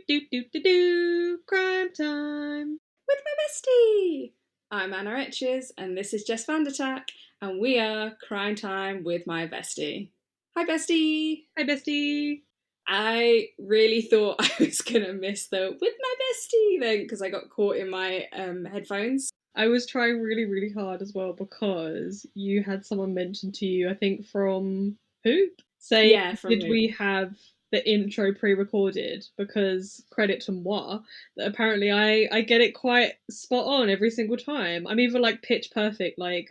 Crime time with my bestie. I'm Anna Etches, and this is Jess Vandertack, and we are Crime Time with my bestie. Hi, bestie. Hi, bestie. I really thought I was gonna miss the with my bestie then because I got caught in my headphones. I was trying really, really hard as well because you had someone mention to you, I think from who? Saying, Yeah, from did who? we have the intro pre-recorded? Because credit to moi, that apparently I get it quite spot on every single time. I'm either like pitch perfect, like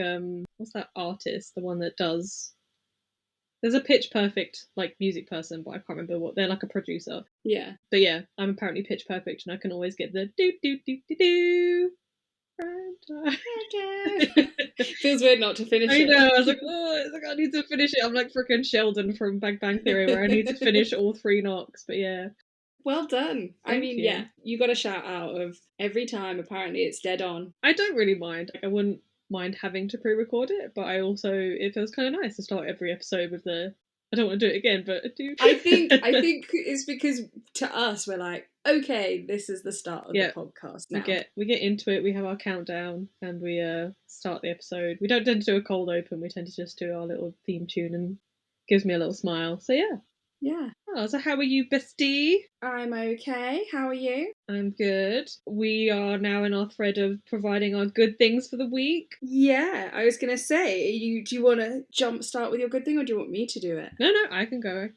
what's that artist? The one that does. There's a pitch perfect like music person, but I can't remember what they're like a producer. Yeah. But yeah, I'm apparently pitch perfect, and I can always get the do do do do do. Feels weird not to finish I it. know, I was like, oh, it's like I need to finish it. I'm like freaking Sheldon from Big Bang Theory, where I need to finish all 3 knocks. But yeah. Well done. Thank I mean, you. yeah, you got a shout out of every time. Apparently, it's dead on. I don't really mind. Like, I wouldn't mind having to pre-record it, but I also it feels kind of nice to start every episode with the. I don't want to do it again, but I do. I think it's because to us we're like, okay, this is the start of the podcast now. We get into it. We have our countdown, and we start the episode. We don't tend to do a cold open. We tend to just do our little theme tune, and gives me a little smile. So yeah. Yeah. Oh, so how are you, bestie? I'm okay. How are you? I'm good. We are now in our thread of providing our good things for the week. Yeah, I was gonna say, do you want to start with your good thing, or do you want me to do it? No, I can go.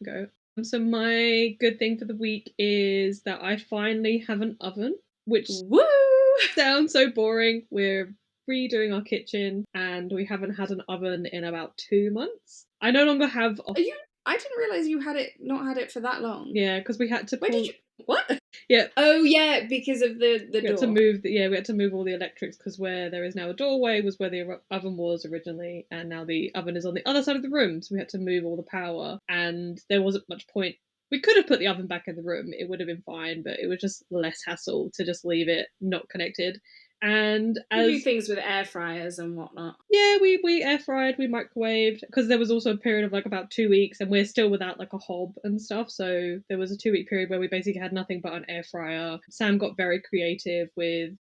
So my good thing for the week is that I finally have an oven, which woo sounds so boring. We're redoing our kitchen, and we haven't had an oven in about 2 months. I no longer have. I didn't realise you not had it for that long. Yeah, because we had to. Where did you? What? Yeah. Oh yeah, because of the door. We had to move all the electrics because where there is now a doorway was where the oven was originally, and now the oven is on the other side of the room. So we had to move all the power, and there wasn't much point. We could have put the oven back in the room; it would have been fine, but it was just less hassle to just leave it not connected. And as you do things with air fryers and whatnot. Yeah, we air fried, we microwaved, because there was also a period of like about 2 weeks, and we're still without like a hob and stuff. So there was a 2-week period where we basically had nothing but an air fryer. Sam got very creative with.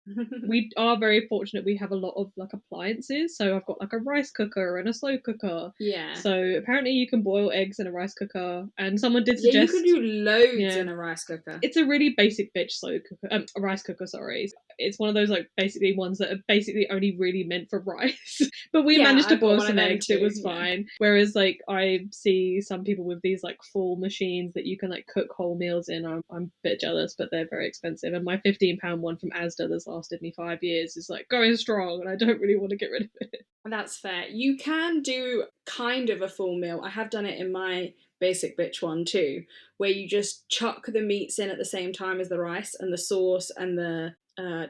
We are very fortunate. We have a lot of like appliances. So I've got like a rice cooker and a slow cooker. Yeah. So apparently you can boil eggs in a rice cooker, and someone did suggest. Yeah, you can do loads in a rice cooker. It's a really basic bitch slow cooker, a rice cooker. Sorry. It's one of those like basically ones that are basically only really meant for rice. But we managed to boil some eggs. It was fine. Whereas like I see some people with these like full machines that you can like cook whole meals in. I'm a bit jealous, but they're very expensive. And my £15 one from Asda that's lasted me 5 years is like going strong, and I don't really want to get rid of it. That's fair. You can do kind of a full meal. I have done it in my basic bitch one too, where you just chuck the meats in at the same time as the rice and the sauce and the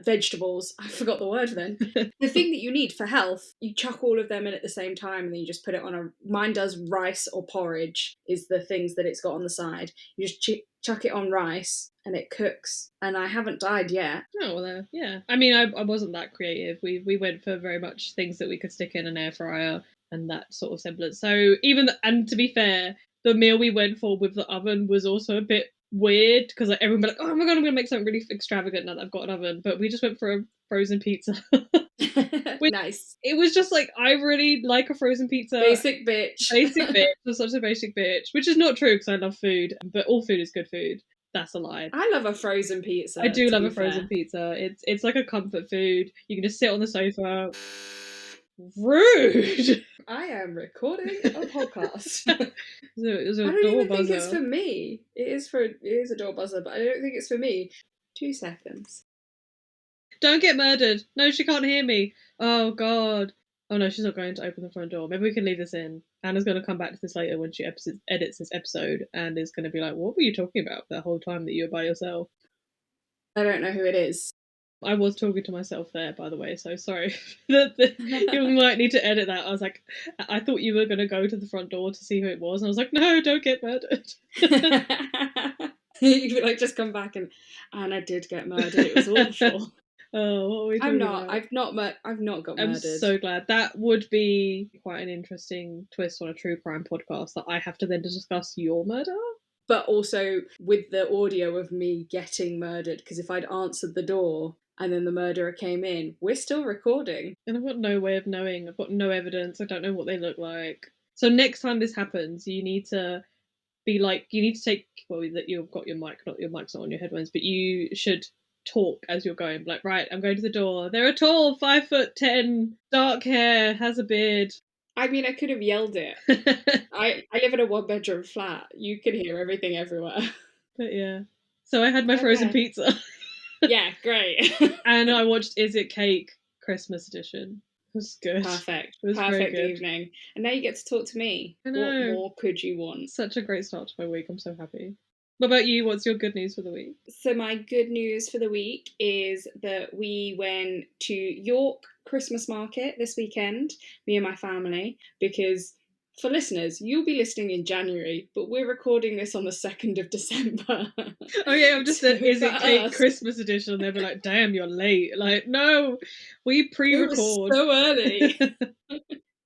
vegetables. I forgot the word then. The thing that you need for health, you chuck all of them in at the same time, and then you just put it on mine does rice or porridge is the things that it's got on the side. You just chuck it on rice and it cooks, and I haven't died yet. Oh, well, yeah. I mean, I wasn't that creative. We went for very much things that we could stick in an air fryer and that sort of semblance. So and to be fair, the meal we went for with the oven was also a bit weird, because like everyone be like, oh my god, I'm gonna make something really extravagant now that I've got an oven. But we just went for a frozen pizza. Nice. It was just like, I really like a frozen pizza. Basic bitch. I'm such a basic bitch, which is not true because I love food, but all food is good food. That's a lie. I love a frozen pizza. I do love a frozen pizza. It's like a comfort food. You can just sit on the sofa. Rude. I am recording a podcast. It was I don't even think it's for me. It is a door buzzer, but I don't think it's for me. 2 seconds. Don't get murdered. No, she can't hear me. Oh god. Oh no, she's not going to open the front door. Maybe we can leave this in. Anna's going to come back to this later when she edits this episode, and is going to be like, what were you talking about the whole time that you were by yourself? I don't know who it is. I was talking to myself there, by the way, so sorry. You might need to edit that. I was like, I thought you were going to go to the front door to see who it was, and I was like, no, don't get murdered. You'd be like, just come back, and Anna did get murdered. It was awful. Oh, what are we talking about? I've not got murdered. I'm so glad. That would be quite an interesting twist on a true crime podcast, that I have to then discuss your murder. but also with the audio of me getting murdered, because if I'd answered the door and then the murderer came in, we're still recording. And I've got no way of knowing. I've got no evidence. I don't know what they look like. So next time this happens, you need to be like, you need to take, well, that you've got your mic, not your mic's not on your headphones, but you should talk as you're going. Like, right, I'm going to the door. They're a tall, 5'10", dark hair, has a beard. I mean, I could have yelled it. I live in a 1-bedroom flat. You can hear everything everywhere. But yeah. So I had my frozen pizza. Yeah, great. And I watched Is It Cake Christmas edition. It was good. Perfect. It was Perfect very good. evening. And now you get to talk to me. I know. What more could you want? Such a great start to my week. I'm so happy. What about you? What's your good news for the week? So my good news for the week is that we went to York Christmas market this weekend, me and my family, because for listeners, you'll be listening in January, but we're recording this on the 2nd of December. Oh yeah, I've just said Is It Cake Christmas edition, and they'll be like, damn, you're late. Like, no, we pre-record. It was so early.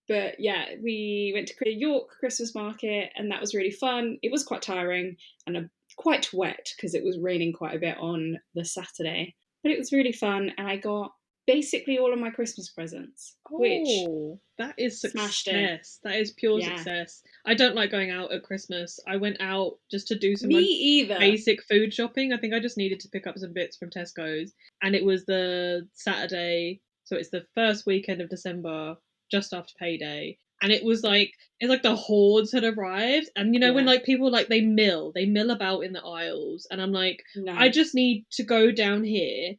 But yeah, we went to York Christmas market and that was really fun. It was quite tiring and quite wet because it was raining quite a bit on the Saturday. But it was really fun and I got basically all of my Christmas presents. Oh, that is success. That is pure success. I don't like going out at Christmas. I went out just to do some basic food shopping. I think I just needed to pick up some bits from Tesco's. And it was the Saturday, so it's the first weekend of December, just after payday, and it was like, it's like the hordes had arrived, and you know when like people like they mill about in the aisles, and I'm like, no. I just need to go down here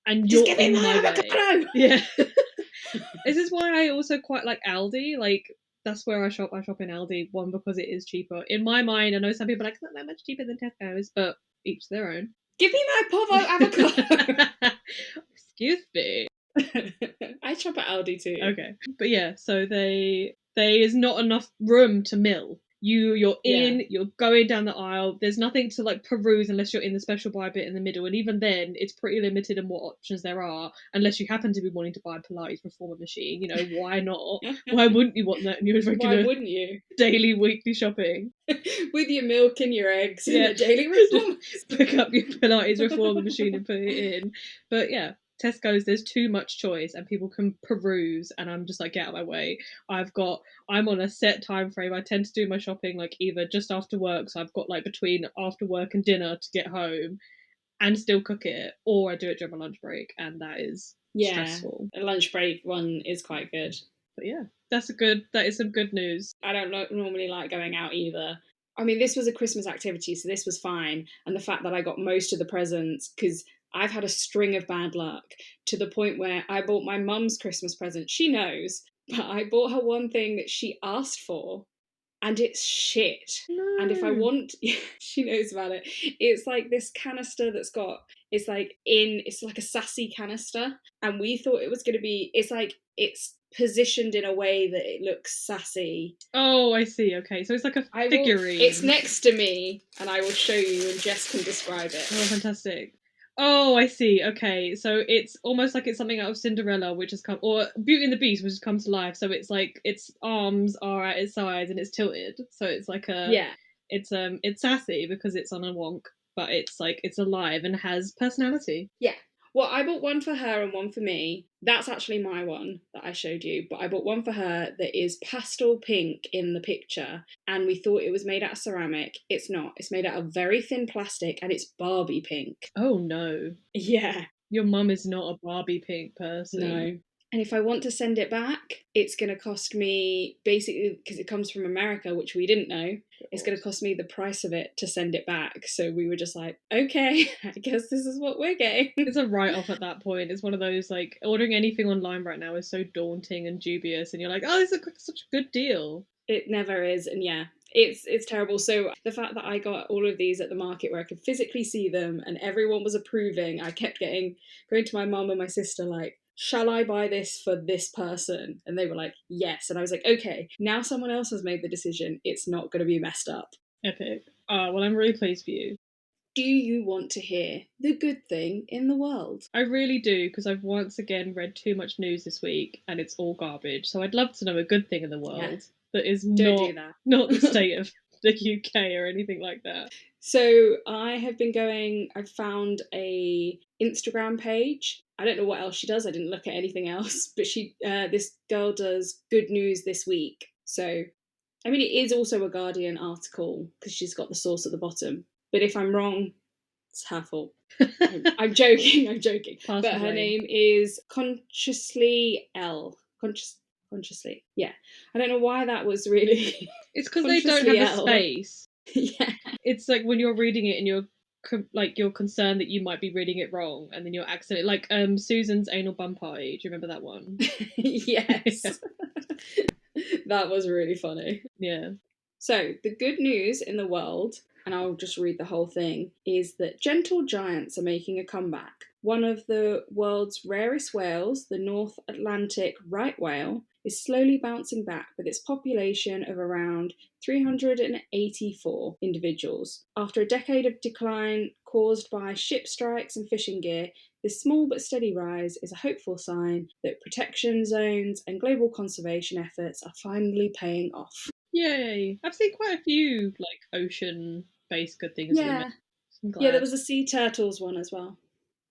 and just you're in my way. Yeah. This is why I also quite like Aldi. Like, that's where I shop in Aldi. One, because it is cheaper in my mind. I know some people are like, it's not that much cheaper than Tesco's, but each their own. Give me my Povo avocado. Excuse me. I shop at Aldi too. Okay, but yeah, so there is not enough room to mill. You're going down the aisle. There's nothing to like peruse unless you're in the special buy bit in the middle, and even then, it's pretty limited in what options there are. Unless you happen to be wanting to buy a Pilates reformer machine, you know, why not? Why wouldn't you want that in your regular? Why wouldn't you? Daily, weekly shopping with your milk and your eggs and your daily reformer. Pick up your Pilates reformer machine and put it in. But yeah. Tesco's, there's too much choice and people can peruse, and I'm just like, get out of my way. I'm on a set time frame. I tend to do my shopping like either just after work, so I've got like between after work and dinner to get home and still cook it, or I do it during my lunch break, and that is stressful. A lunch break one is quite good. But yeah, that is some good news. I don't normally like going out either. I mean, this was a Christmas activity, so this was fine. And the fact that I got most of the presents, because I've had a string of bad luck to the point where I bought my mum's Christmas present. She knows, but I bought her one thing that she asked for and it's shit. No. And if I want, she knows about it. It's like this canister it's like a sassy canister. And we thought it was going to be, it's positioned in a way that it looks sassy. Oh, I see. Okay. So it's like a figurine. It's next to me and I will show you and Jess can describe it. Oh, fantastic. Oh, I see. Okay, so it's almost like it's something out of Cinderella, which has come, or Beauty and the Beast, which has come to life. So it's like its arms are at its sides and it's tilted. So it's like it's sassy because it's on a wonk, but it's alive and has personality. Yeah. Well, I bought one for her and one for me. That's actually my one that I showed you, but I bought one for her that is pastel pink in the picture, and we thought it was made out of ceramic. It's not. It's made out of very thin plastic, and it's Barbie pink. Oh, no. Yeah. Your mum is not a Barbie pink person. No. And if I want to send it back, it's going to cost me, basically, because it comes from America, which we didn't know, it's going to cost me the price of it to send it back. So we were just like, okay, I guess this is what we're getting. It's a write-off at that point. It's one of those, like, ordering anything online right now is so daunting and dubious, and you're like, oh, this is such a good deal. It never is, and yeah. It's terrible. So the fact that I got all of these at the market where I could physically see them and everyone was approving, I kept going to my mum and my sister like, shall I buy this for this person? And they were like, yes. And I was like, okay, now someone else has made the decision. It's not going to be messed up. Epic. Oh, well, I'm really pleased for you. Do you want to hear the good thing in the world? I really do, because I've once again read too much news this week and it's all garbage. So I'd love to know a good thing in the world that is not the state of the UK or anything like that. So I've found a Instagram page. I don't know what else she does. I didn't look at anything else, but this girl does good news this week. So, I mean, it is also a Guardian article because she's got the source at the bottom. But if I'm wrong, it's her fault. I'm joking. But her name is Consciously L. Consciously. Yeah. I don't know why that was really. It's because they don't have a space. Yeah. It's like when you're reading it and you're concerned that you might be reading it wrong, and then you're accidentally like Susan's anal bum party. Do you remember that one? Yes. That was really funny. Yeah. So the good news in the world, and I'll just read the whole thing, is that gentle giants are making a comeback. One of the world's rarest whales, the North Atlantic right whale, is slowly bouncing back with its population of around 384 individuals. After a decade of decline caused by ship strikes and fishing gear, this small but steady rise is a hopeful sign that protection zones and global conservation efforts are finally paying off. Yay! I've seen quite a few like ocean-based good things. Yeah, there was a sea turtles one as well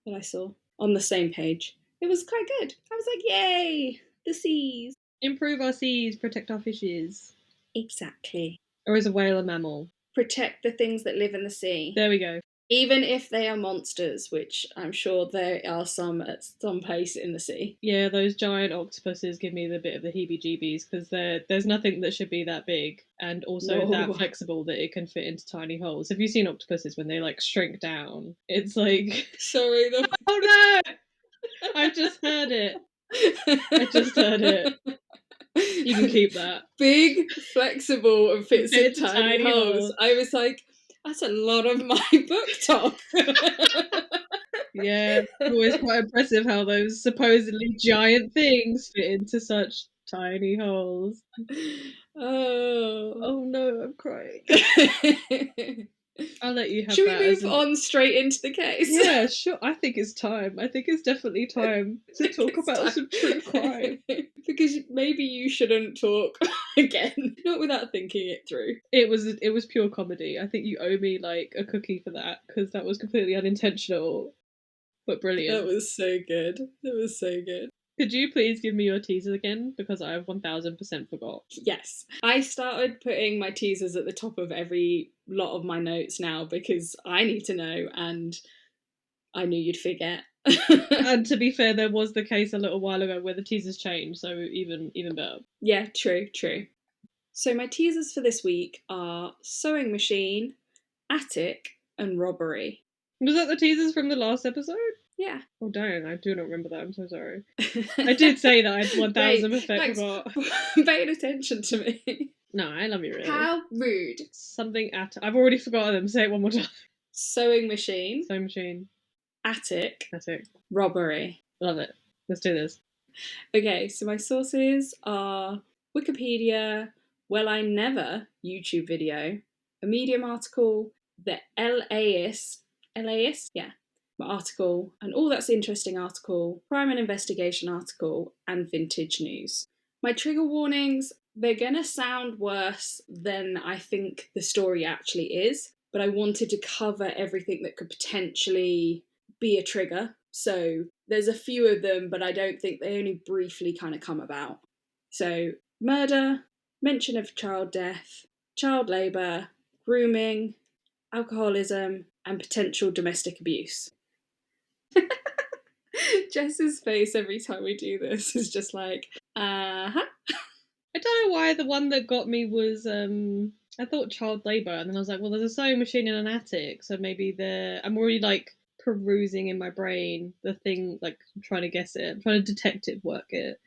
that I saw on the same page. It was quite good. I was like, yay, the seas. Improve our seas, protect our fishes. Exactly. Or is a whale a mammal? Protect the things that live in the sea. There we go. Even if they are monsters, which I'm sure there are some at some place in the sea. Yeah, those giant octopuses give me the bit of the heebie-jeebies because there's nothing that should be that big and also that flexible that it can fit into tiny holes. Have you seen octopuses when they like shrink down? It's like... Sorry. Oh no! I've just heard it. You can keep that. Big, flexible, and fits in tiny holes. I was like, that's a lot of my book talk. Yeah, it's always quite impressive how those supposedly giant things fit into such tiny holes. Oh no, I'm crying. I'll let you have Should that. Should we move on straight into the case? Yeah, sure. I think it's time. I think it's definitely time to talk about some true crime. Because maybe you shouldn't talk again, not without thinking it through. It was pure comedy. I think you owe me like a cookie for that because that was completely unintentional, but brilliant. That was so good. Could you please give me your teasers again? Because I have 1000% forgot. Yes. I started putting my teasers at the top of every lot of my notes now because I need to know and I knew you'd forget. And to be fair, there was the case a little while ago where the teasers changed, so even better. Yeah, true. So my teasers for this week are Sewing Machine, Attic, and Robbery. Was that the teasers from the last episode? Yeah. Oh dang, I do not remember that, I'm so sorry. I did say that, I 1000% forgot. Paying attention to me. No, I love you really. How rude. Something I've already forgotten them, say it one more time. Sewing Machine. Attic. Robbery. Love it. Let's do this. Okay, so my sources are Wikipedia, Well I Never YouTube video, a Medium article, the LAist, yeah, article, and All That's Interesting article, Crime and Investigation article, and Vintage News. My trigger warnings, they're gonna sound worse than I think the story actually is, but I wanted to cover everything that could potentially be a trigger. So there's a few of them, but I don't think they only briefly kind of come about. So murder, mention of child death, child labour, grooming, alcoholism, and potential domestic abuse. Jess's face every time we do this is just like, uh-huh. I don't know why the one that got me was, I thought child labour, and then I was like, well, there's a sewing machine in an attic, so maybe I'm already like perusing in my brain the thing, like I'm trying to guess it, I'm trying to detective work it.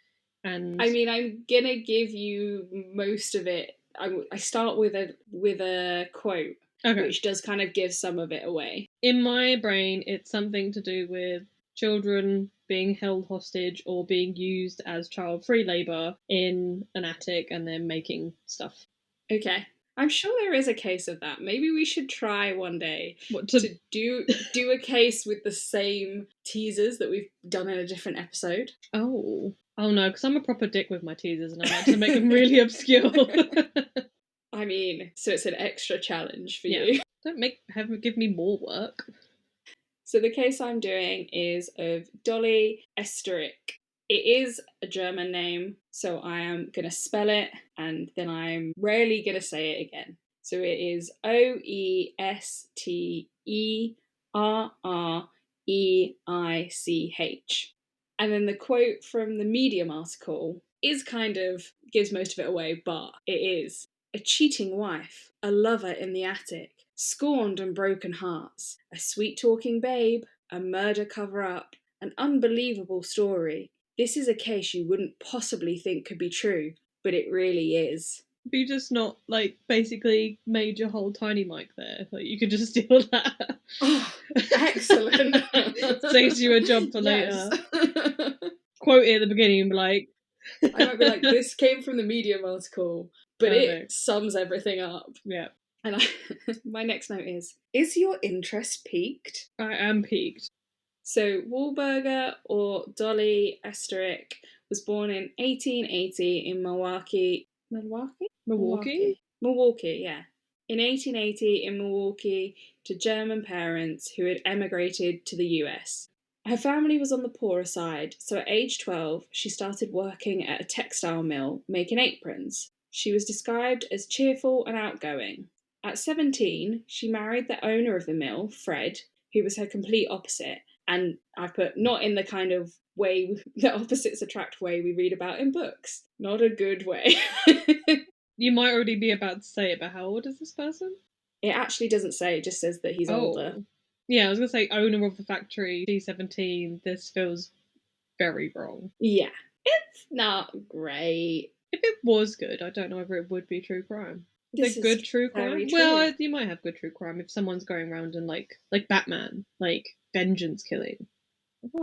And I mean, I'm gonna give you most of it. I start with a quote, okay, which does kind of give some of it away. In my brain, it's something to do with children being held hostage or being used as child free labour in an attic and then making stuff. Okay. I'm sure there is a case of that. Maybe we should try one day to do a case with the same teasers that we've done in a different episode. Oh no, because I'm a proper dick with my teasers and I like to make them really obscure. I mean, so it's an extra challenge for you. Don't give me more work. So the case I'm doing is of Dolly Oesterreich. It is a German name, so I am going to spell it, and then I'm rarely going to say it again. So it is Oesterreich. And then the quote from the Medium article is kind of, gives most of it away, but it is: a cheating wife, a lover in the attic, scorned and broken hearts, a sweet-talking babe, a murder cover-up, an unbelievable story. This is a case you wouldn't possibly think could be true, but it really is. But you just not, like, basically made your whole tiny mic there. Like, you could just steal that. Oh, excellent. Saves you a job for later. Quote it at the beginning and be like... I might be like, this came from the Medium article, but Perfect. It sums everything up. Yeah. And my next note is your interest piqued? I am piqued. So Wahlberger, or Dolly Oesterreich, was born in 1880 in Milwaukee, yeah. In 1880 in Milwaukee to German parents who had emigrated to the US. Her family was on the poorer side, so at age 12, she started working at a textile mill making aprons. She was described as cheerful and outgoing. At 17, she married the owner of the mill, Fred, who was her complete opposite. And I put, not in the kind of way, the opposites attract way we read about in books. Not a good way. You might already be about to say it, but how old is this person? It actually doesn't say, it just says that he's older. Yeah, I was going to say owner of the factory, D17. This feels very wrong. Yeah, it's not great. If it was good, I don't know whether it would be true crime. Is it good true crime? True. Well, you might have good true crime if someone's going around and like Batman, like vengeance killing.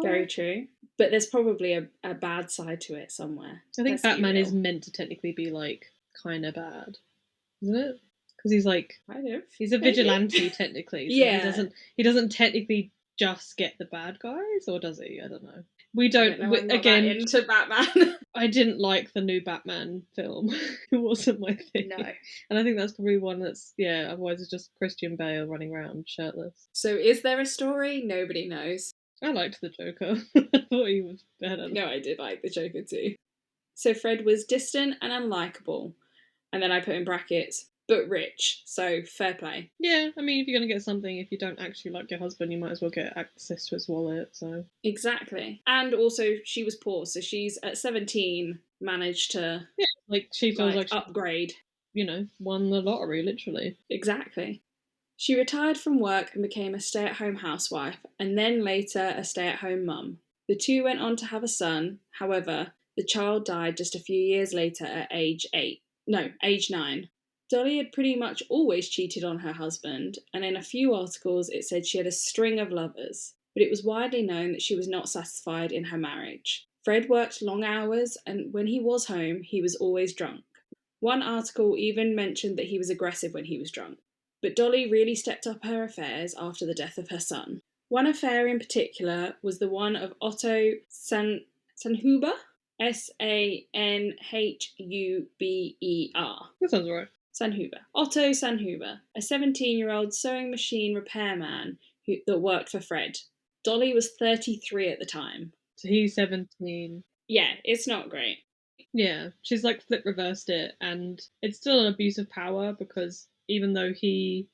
Very true. But there's probably a bad side to it somewhere. I think Batman is meant to technically be like kind of bad, isn't it? Because he's like he's a vigilante technically. So yeah. He doesn't technically just get the bad guys, or does he? I don't know. We don't. I'm not again that into Batman. I didn't like the new Batman film. It wasn't my thing. No. And I think that's probably one that's otherwise it's just Christian Bale running around shirtless. So is there a story? Nobody knows. I liked the Joker. I thought he was better. No, I did like the Joker too. So Fred was distant and unlikable. And then I put in brackets, but rich, so fair play. Yeah, I mean, if you're going to get something, if you don't actually like your husband, you might as well get access to his wallet, so... Exactly. And also, she was poor, so she's, at 17, managed to... Yeah, like, she feels like she, upgrade. You know, won the lottery, literally. Exactly. She retired from work and became a stay-at-home housewife, and then later a stay-at-home mum. The two went on to have a son, however, the child died just a few years later at age 9. Dolly had pretty much always cheated on her husband, and in a few articles it said she had a string of lovers, but it was widely known that she was not satisfied in her marriage. Fred worked long hours, and when he was home, he was always drunk. One article even mentioned that he was aggressive when he was drunk. But Dolly really stepped up her affairs after the death of her son. One affair in particular was the one of Otto Sanhuber? Sanhuber. That sounds right. Sanhuber. Otto Sanhuber, a 17-year-old sewing machine repairman that worked for Fred. Dolly was 33 at the time. So he's 17. Yeah, it's not great. Yeah, she's like flip reversed it, and it's still an abuse of power because even though he,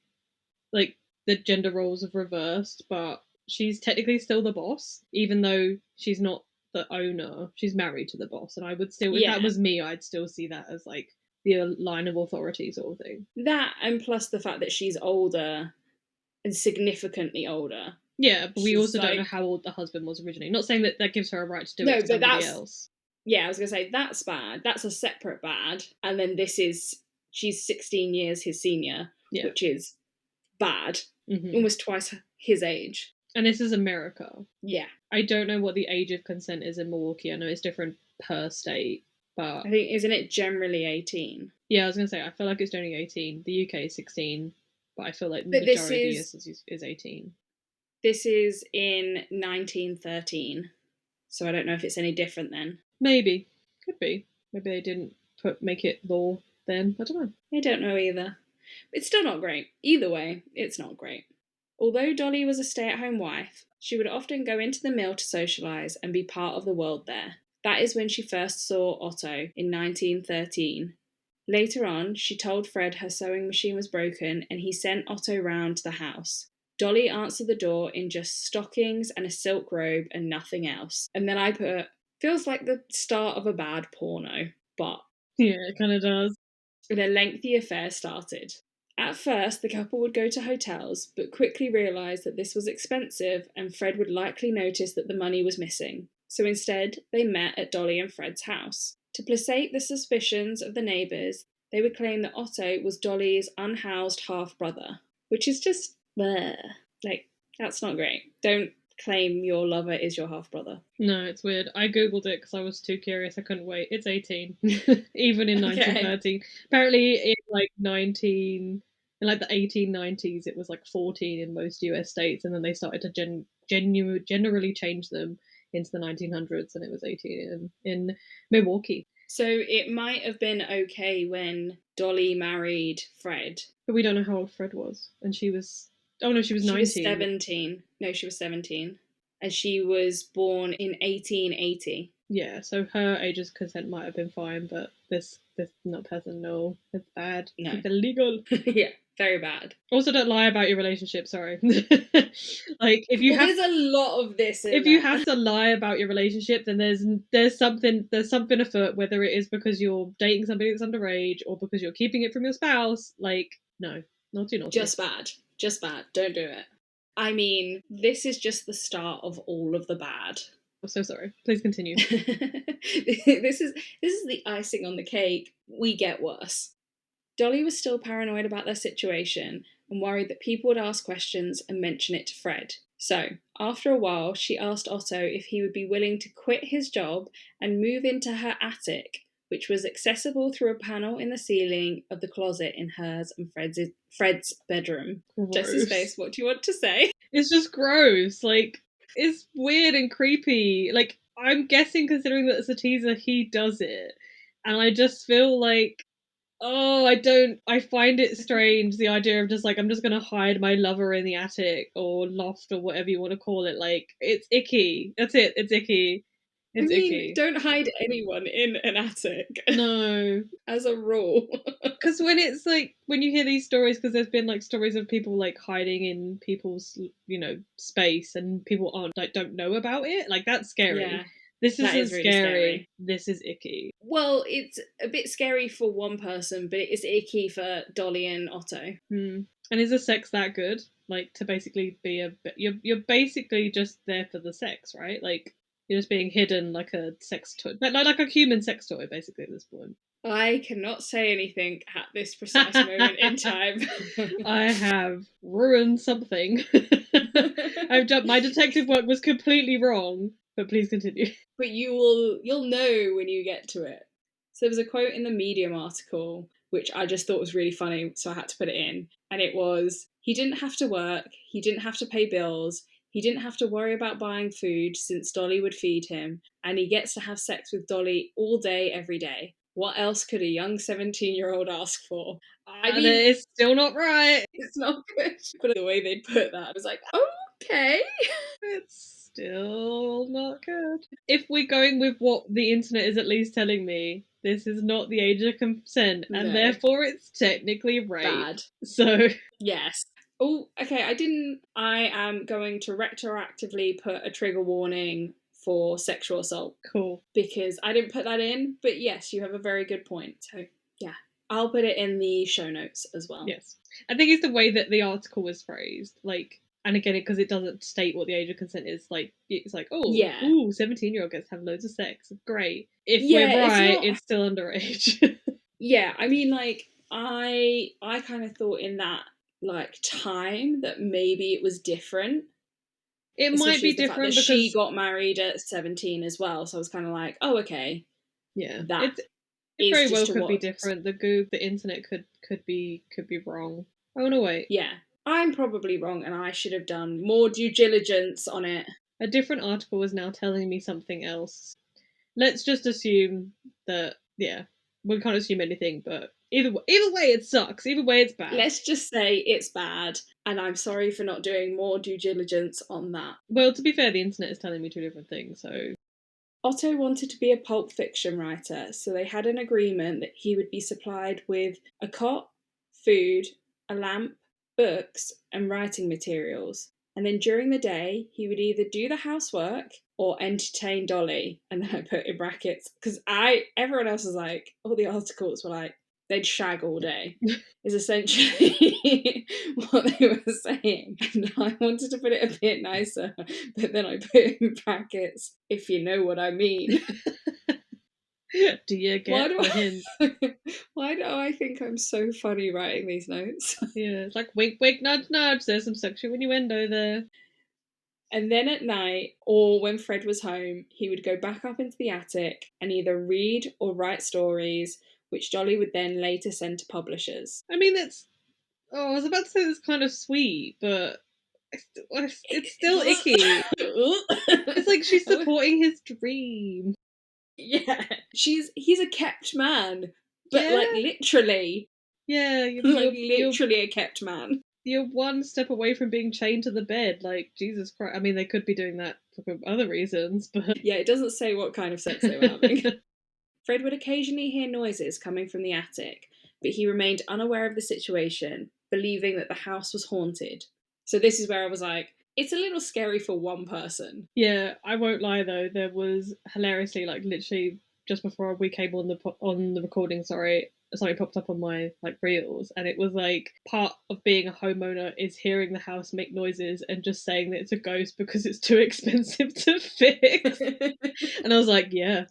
like, the gender roles have reversed, but she's technically still the boss, even though she's not the owner. She's married to the boss, and I would still, if that was me, I'd still see that as like the line of authority sort of thing. That, and plus the fact that she's older and significantly older. Yeah, but we also don't know how old the husband was originally. Not saying that gives her a right to do it to somebody else. Yeah, I was going to say, that's bad. That's a separate bad. And then she's 16 years his senior, which is bad. Mm-hmm. Almost twice his age. And this is America. Yeah. I don't know what the age of consent is in Milwaukee. I know it's different per state, but... I think, isn't it generally 18? Yeah, I was going to say, I feel like it's only 18. The UK is 16, but I feel like the majority of the US is 18. This is in 1913, so I don't know if it's any different then. Maybe. Could be. Maybe they didn't make it law then I don't know. I don't know either. It's still not great. Either way, it's not great. Although Dolly was a stay-at-home wife, she would often go into the mill to socialise and be part of the world there. That is when she first saw Otto in 1913. Later on, she told Fred her sewing machine was broken and he sent Otto round to the house. Dolly answered the door in just stockings and a silk robe and nothing else. And then I put, feels like the start of a bad porno, but... Yeah, it kind of does. And a lengthy affair started. At first, the couple would go to hotels, but quickly realised that this was expensive and Fred would likely notice that the money was missing. So instead, they met at Dolly and Fred's house. To placate the suspicions of the neighbours, they would claim that Otto was Dolly's unhoused half-brother, which is just, bleh. Like, that's not great. Don't claim your lover is your half-brother. No, it's weird. I googled it because I was too curious. I couldn't wait. It's 18, even in 1913. Apparently, in the 1890s, it was like 14 in most US states, and then they started to generally change them into the 1900s, and it was 18 in Milwaukee. So it might have been okay when Dolly married Fred. But we don't know how old Fred was. And she was... Oh, no, she was 19. She was 17. No, she was 17. And she was born in 1880. Yeah, so her age of consent might have been fine, but this not person, no. It's bad. No. It's illegal. Yeah, very bad. Also, don't lie about your relationship, sorry. Like, if you there's a lot of this in you have to lie about your relationship, then there's something afoot, whether it is because you're dating somebody that's underage or because you're keeping it from your spouse. Like, no, not too naughty. Just bad. Don't do it. I mean, this is just the start of all of the bad. I'm so sorry. Please continue. This is the icing on the cake. We get worse. Dolly was still paranoid about their situation and worried that people would ask questions and mention it to Fred. So, after a while, she asked Otto if he would be willing to quit his job and move into her attic, which was accessible through a panel in the ceiling of the closet in hers and Fred's bedroom. Gross. Jess's face, what do you want to say? It's just gross. Like, it's weird and creepy. Like, I'm guessing, considering that it's a teaser, he does it. And I just feel like, I find it strange, the idea of just like, I'm just gonna hide my lover in the attic or loft or whatever you want to call it. Like, it's icky. That's it. It's icky. It's icky. Don't hide anyone in an attic. No. As a rule. Because when it's like, when you hear these stories, because there's been like stories of people like hiding in people's, space and people don't know about it. Like, that's scary. Yeah. This isn't really scary. This is icky. Well, it's a bit scary for one person, but it's icky for Dolly and Otto. And is the sex that good? Like, to basically be you're basically just there for the sex, right? Like, you're just being hidden like a sex toy, but like a human sex toy, basically, at this point. I cannot say anything at this precise moment in time. I have ruined something. My detective work was completely wrong, but please continue. But you'll know when you get to it. So there was a quote in the Medium article, which I just thought was really funny, so I had to put it in. And it was, he didn't have to work, he didn't have to pay bills, he didn't have to worry about buying food since Dolly would feed him, and he gets to have sex with Dolly all day, every day. What else could a young 17-year-old ask for? I mean, it's still not right. It's not good. But the way they put that, I was like, okay. It's still not good. If we're going with what the internet is at least telling me, this is not the age of consent, and therefore it's technically rape. Bad. So... Yes. Oh, okay, I am going to retroactively put a trigger warning for sexual assault. Cool. Because I didn't put that in, but yes, you have a very good point. So, yeah. I'll put it in the show notes as well. Yes. I think it's the way that the article was phrased. Like, and again, because it doesn't state what the age of consent is, like, it's like, 17-year-old gets to have loads of sex. Great. If we're right, it's still underage. Yeah, I mean, like, I kind of thought in that, like, time that maybe it was different. It might be different because she got married at 17 as well, so I was kind of like, oh, okay. Yeah, it very well could be different. The internet could be wrong. Oh no, wait. Yeah, I'm probably wrong, and I should have done more due diligence on it. A different article is now telling me something else. Let's just assume that, yeah, we can't assume anything, but Either way, it sucks. Either way, it's bad. Let's just say it's bad, and I'm sorry for not doing more due diligence on that. Well, to be fair, the internet is telling me two different things, so... Otto wanted to be a pulp fiction writer, so they had an agreement that he would be supplied with a cot, food, a lamp, books, and writing materials. And then during the day, he would either do the housework or entertain Dolly. And then I put in brackets, because everyone else was like, all the articles were like, they'd shag all day, is essentially what they were saying. And I wanted to put it a bit nicer, but then I put in brackets, if you know what I mean. Do you get the hint? Why do I think I'm so funny writing these notes? Yeah, it's like wink, wink, nudge, nudge. There's some sexual innuendo there. And then at night, or when Fred was home, he would go back up into the attic and either read or write stories, which Dolly would then later send to publishers. I mean, it's... Oh, I was about to say it's kind of sweet, but it's still icky. It's like she's supporting his dream. Yeah. He's a kept man, but like literally. Yeah. Literally a kept man. You're one step away from being chained to the bed. Like, Jesus Christ. I mean, they could be doing that for other reasons, but... Yeah, it doesn't say what kind of sex they were having. Fred would occasionally hear noises coming from the attic, but he remained unaware of the situation, believing that the house was haunted. So this is where I was like, it's a little scary for one person. Yeah, I won't lie though. There was hilariously, like, literally just before we came on the recording, something popped up on my like reels, and it was like part of being a homeowner is hearing the house make noises and just saying that it's a ghost because it's too expensive to fix. And I was like, yeah.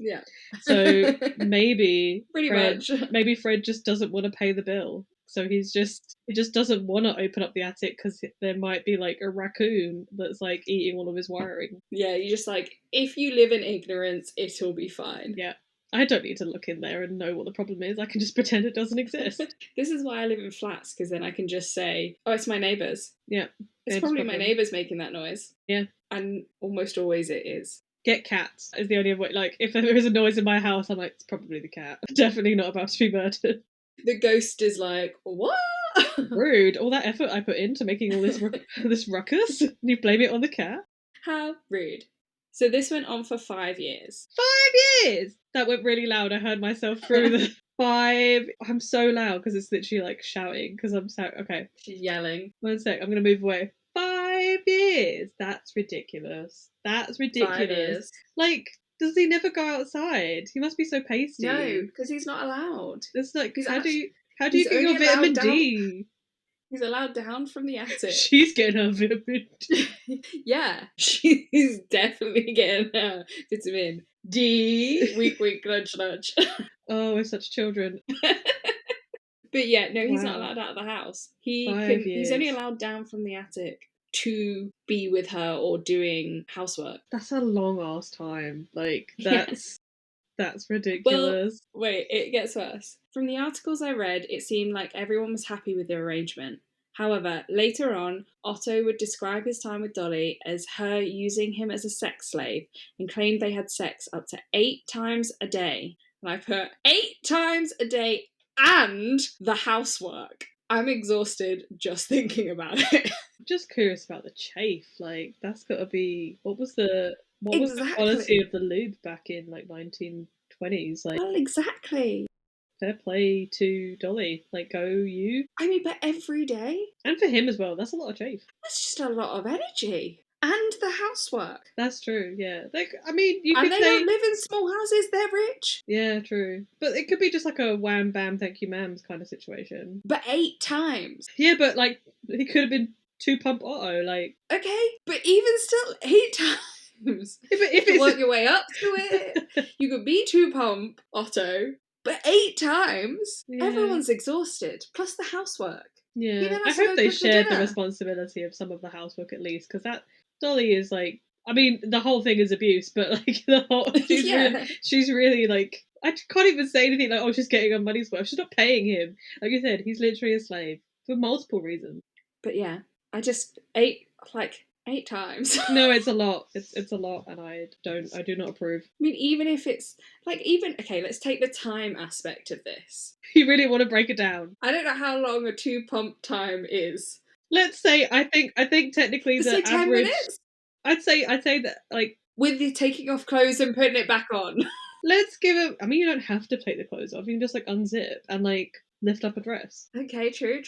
So maybe Fred just doesn't want to pay the bill, so he just doesn't want to open up the attic because there might be like a raccoon that's like eating all of his wiring. Yeah, you just like, if you live in ignorance, it'll be fine. Yeah. I don't need to look in there and know what the problem is. I can just pretend it doesn't exist. This is why I live in flats, because then I can just say, oh, it's my neighbours. Yeah. It's probably my neighbours making that noise. Yeah. And almost always it is. Get cats is the only way. Like, if there is a noise in my house, I'm like, it's probably the cat. Definitely not about to be murdered. The ghost is like, what? Rude. All that effort I put into making all this this ruckus, and you blame it on the cat? How rude. So this went on for 5 years. 5 years! That went really loud. I heard myself through the 5... I'm so loud because it's literally like shouting because I'm so... Okay. She's yelling. 1 sec, I'm going to move away. 5 years! That's ridiculous. 5 years. Like, does he never go outside? He must be so pasty. No, because he's not allowed. It's like, how do you get your vitamin D? He's allowed down from the attic. She's getting her vitamin D. Yeah, she's definitely getting her vitamin D. Wink, wink, nudge, nudge. Oh, we're such children. But yeah, no, he's not allowed out of the house. He's only allowed down from the attic to be with her or doing housework. That's a long ass time. Like, that's ridiculous. Well, wait, it gets worse. From the articles I read, it seemed like everyone was happy with the arrangement. However, later on, Otto would describe his time with Dolly as her using him as a sex slave and claimed they had sex up to 8 times a day. And I put 8 times a day and the housework. I'm exhausted just thinking about it. I'm just curious about the chafe. Like, that's got to be... What was the quality of the lube back in, like, 1920s? Like, well, exactly. Fair play to Dolly. Like, go you. I mean, but every day? And for him as well. That's a lot of chafe. That's just a lot of energy. And the housework. That's true, yeah. Like, I mean, you could say... And they don't live in small houses, they're rich. Yeah, true. But it could be just like a wham, bam, thank you, ma'ams kind of situation. But 8 times. Yeah, but, like, he could have been 2-pump Otto, like... Okay, but even still, 8 times. Yeah, but if you work your way up to it, you could be 2-pump Otto, but 8 times? Yeah. Everyone's exhausted, plus the housework. Yeah, I hope they shared the responsibility of some of the housework at least, because that... Dolly is like, I mean, the whole thing is abuse, but like the whole, she's really like, I can't even say anything like, oh, she's getting her money's worth. She's not paying him. Like you said, he's literally a slave for multiple reasons. But yeah, I just ate like 8 times. No, it's a lot. It's a lot, and I do not approve. I mean, even if it's like, okay, let's take the time aspect of this. You really want to break it down? I don't know how long a 2-pump time is. Let's say I think technically Let's say 10 average. minutes. I'd say that, like, with the taking off clothes and putting it back on. Let's give it. I mean, you don't have to take the clothes off. You can just like unzip and like lift up a dress. Okay, true.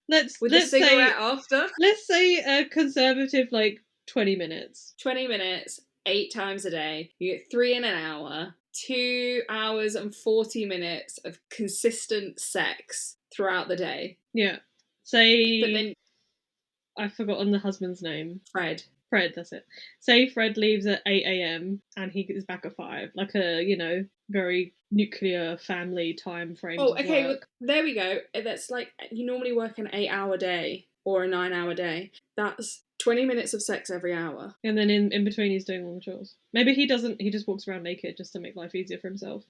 Let's a cigarette say after. Let's say a conservative 20 minutes. 20 minutes, 8 times a day. You get 3 in an hour. 2 hours and 40 minutes of consistent sex throughout the day. Yeah. Say. But then I've forgotten the husband's name. Fred, that's it. Say Fred leaves at 8 a.m. and he is back at 5. Like a, very nuclear family time frame. Oh, okay, well, there we go. That's like, you normally work an 8-hour day or a 9-hour day. That's 20 minutes of sex every hour. And then in between he's doing all the chores. Maybe he doesn't, he just walks around naked just to make life easier for himself.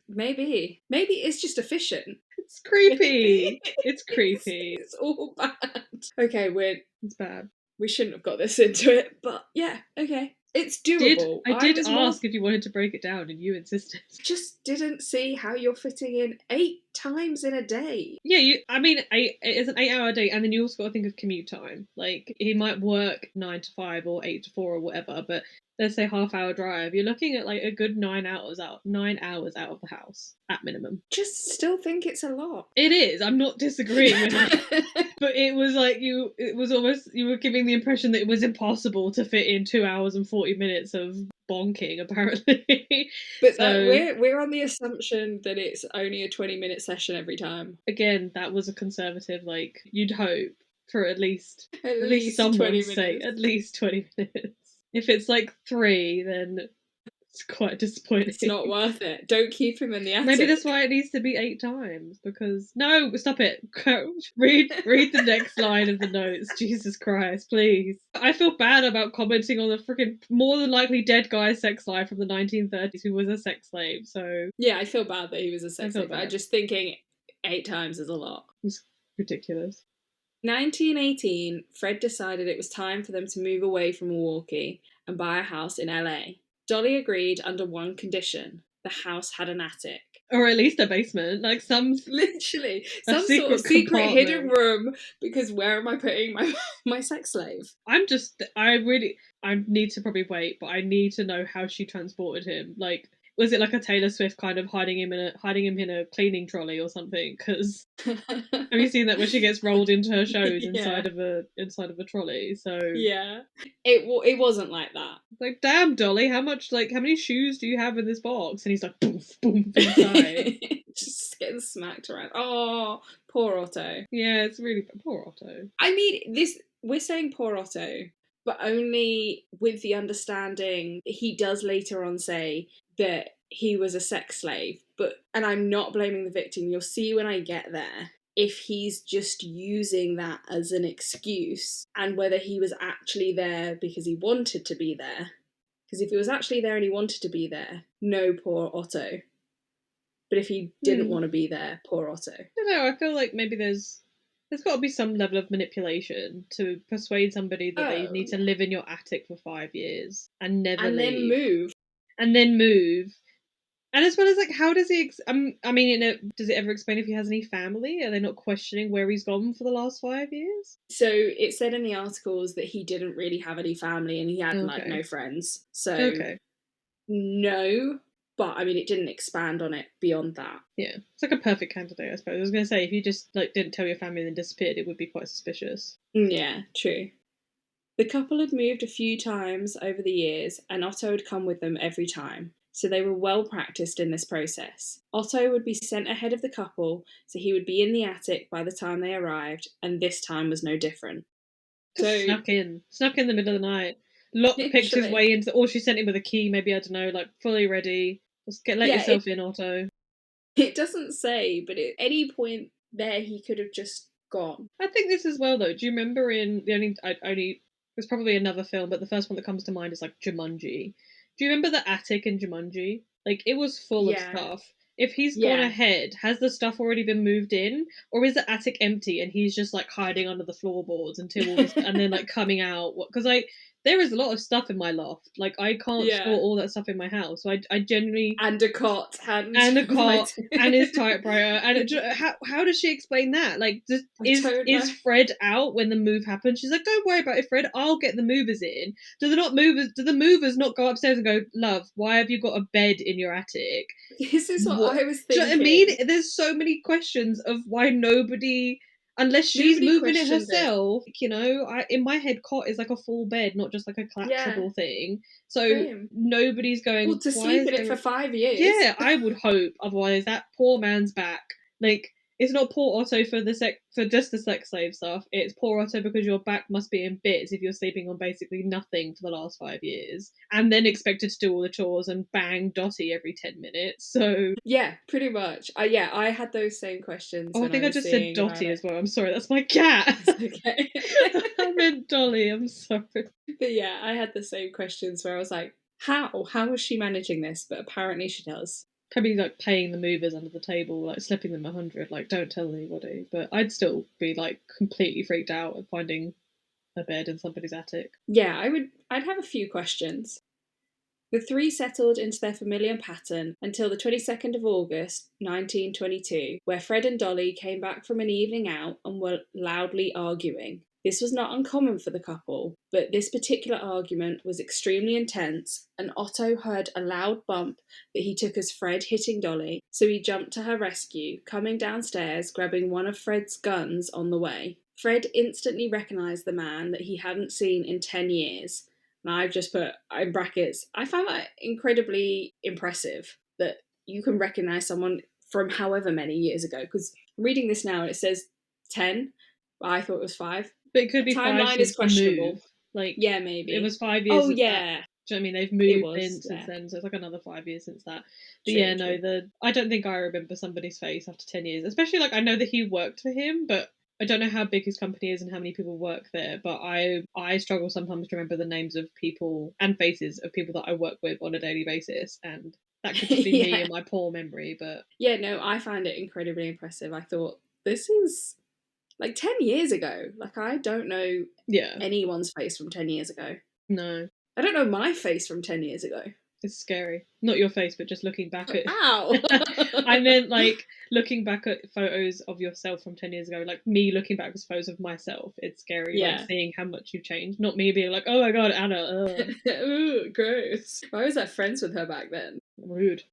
Maybe it's just efficient. It's creepy. It's creepy. It's all bad. Okay, it's bad. We shouldn't have got this into it, but yeah, okay. It's doable. I did ask if you wanted to break it down, and you insisted. Just didn't see how you're fitting in 8 times in a day. Yeah, it's an 8-hour day, and then you also got to think of commute time. Like, he might work 9 to 5 or 8 to 4 or whatever, but let's say half-hour drive. You're looking at like a good 9 hours out of the house at minimum. Just still think it's a lot. It is. I'm not disagreeing with that. But it was like you were giving the impression that it was impossible to fit in 2 hours and 40 minutes of bonking, apparently. But we're on the assumption that it's only a 20-minute session every time. Again, that was a conservative, you'd hope for at least someone's 20 minutes. Sake, at least 20 minutes. If it's 3, then it's quite disappointing. It's not worth it. Don't keep him in the attic. Maybe that's why it needs to be 8 times, because... No, stop it. Read the next line of the notes. Jesus Christ, please. I feel bad about commenting on the freaking more than likely dead guy's sex life from the 1930s who was a sex slave, so... Yeah, I feel bad that he was a sex slave. I'm just thinking 8 times is a lot. It's ridiculous. 1918, Fred decided it was time for them to move away from Milwaukee and buy a house in LA. Dolly agreed under one condition. The house had an attic. Or at least a basement. Literally. Some sort of secret hidden room, because where am I putting my sex slave? I need to probably wait, but I need to know how she transported him. Was it like a Taylor Swift kind of hiding him in a cleaning trolley or something? Because have you seen that when she gets rolled into her shows inside of a trolley? So yeah, it wasn't like that. Damn, Dolly, how many shoes do you have in this box? And he's like, boom, boom, inside. Just getting smacked around. Oh, poor Otto. Yeah, it's really poor Otto. I mean, we're saying poor Otto, but only with the understanding he does later on say that he was a sex slave, and I'm not blaming the victim. You'll see when I get there if he's just using that as an excuse, and whether he was actually there because he wanted to be there. Because if he was actually there and he wanted to be there, no, poor Otto. But if he didn't want to be there, poor Otto. I don't know, I feel like maybe there's got to be some level of manipulation to persuade somebody that they need to live in your attic for 5 years and never leave. And then move. And as well as, how does he... does it ever explain if he has any family? Are they not questioning where he's gone for the last 5 years? So it said in the articles that he didn't really have any family and he had, no friends. So, no. But, it didn't expand on it beyond that. Yeah. It's like a perfect candidate, I suppose. I was going to say, if you just, didn't tell your family and then disappeared, it would be quite suspicious. Yeah, true. The couple had moved a few times over the years, and Otto had come with them every time, so they were well practiced in this process. Otto would be sent ahead of the couple, so he would be in the attic by the time they arrived, and this time was no different. Just snuck in the middle of the night, picked his way into, or she sent him with a key, maybe, I don't know, fully ready. Just let yourself in, Otto. It doesn't say, but at any point there he could have just gone. I think this as well, though. Do you remember in there's probably another film, but the first one that comes to mind is Jumanji. Do you remember the attic in Jumanji? It was full of stuff. if he's gone ahead, has the stuff already been moved in, or is the attic empty and he's just like hiding under the floorboards until all this, and then like coming out? Because there is a lot of stuff in my loft. Like, I can't store all that stuff in my house. So I generally... And a cot. And a cot. And his typewriter. And how does she explain that? Like, is Fred out when the move happens? She's like, don't worry about it, Fred. I'll get the movers in. Do the movers not go upstairs and go, love, why have you got a bed in your attic? This is what I was thinking. Do you know what I mean? There's so many questions of why nobody... Unless she's moving it herself, you know, in my head, cot is like a full bed, not just like a collapsible thing. So nobody's going... Well, to sleep in it for 5 years. Yeah, I would hope. Otherwise, that poor man's back. Like, it's not poor Otto for just the sex slave stuff. It's poor Otto because your back must be in bits if you're sleeping on basically nothing for the last 5 years, and then expected to do all the chores and bang Dotty every 10 minutes. So yeah, pretty much. I had those same questions. Oh, I think I just said Dotty as well. I'm sorry, that's my cat. Okay. I meant Dolly. I'm sorry. But yeah, I had the same questions where I was like, how is she managing this? But apparently she does. Probably like paying the movers under the table, like slipping them 100, like don't tell anybody. But I'd still be like completely freaked out at finding a bed in somebody's attic. Yeah, I'd have a few questions. The three settled into their familiar pattern until the 22nd of August, 1922, where Fred and Dolly came back from an evening out and were loudly arguing. This was not uncommon for the couple, but this particular argument was extremely intense, and Otto heard a loud bump that he took as Fred hitting Dolly, so he jumped to her rescue, coming downstairs, grabbing one of Fred's guns on the way. Fred instantly recognised the man that he hadn't seen in 10 years, and I've just put in brackets, I found that incredibly impressive, that you can recognise someone from however many years ago, because I'm reading this now and it says 10, but I thought it was 5. But it could be timeline is questionable. Like, yeah, maybe it was 5 years. Oh yeah. That. Do you know what I mean? They've moved since then, so it's like another 5 years since that. But true. I don't think I remember somebody's face after 10 years. Especially, like, I know that he worked for him, but I don't know how big his company is and how many people work there. But I struggle sometimes to remember the names of people and faces of people that I work with on a daily basis, and that could just be me and my poor memory. But yeah, no, I find it incredibly impressive. I thought, this is like 10 years ago. Like, I don't know anyone's face from 10 years ago. No. I don't know my face from 10 years ago. It's scary. Not your face, but just looking back at... Ow! I meant, like, looking back at photos of yourself from 10 years ago. Like, me looking back at photos of myself. It's scary, like, seeing how much you've changed. Not me being like, oh my god, Anna, Ooh, gross. Why was I friends with her back then? Rude.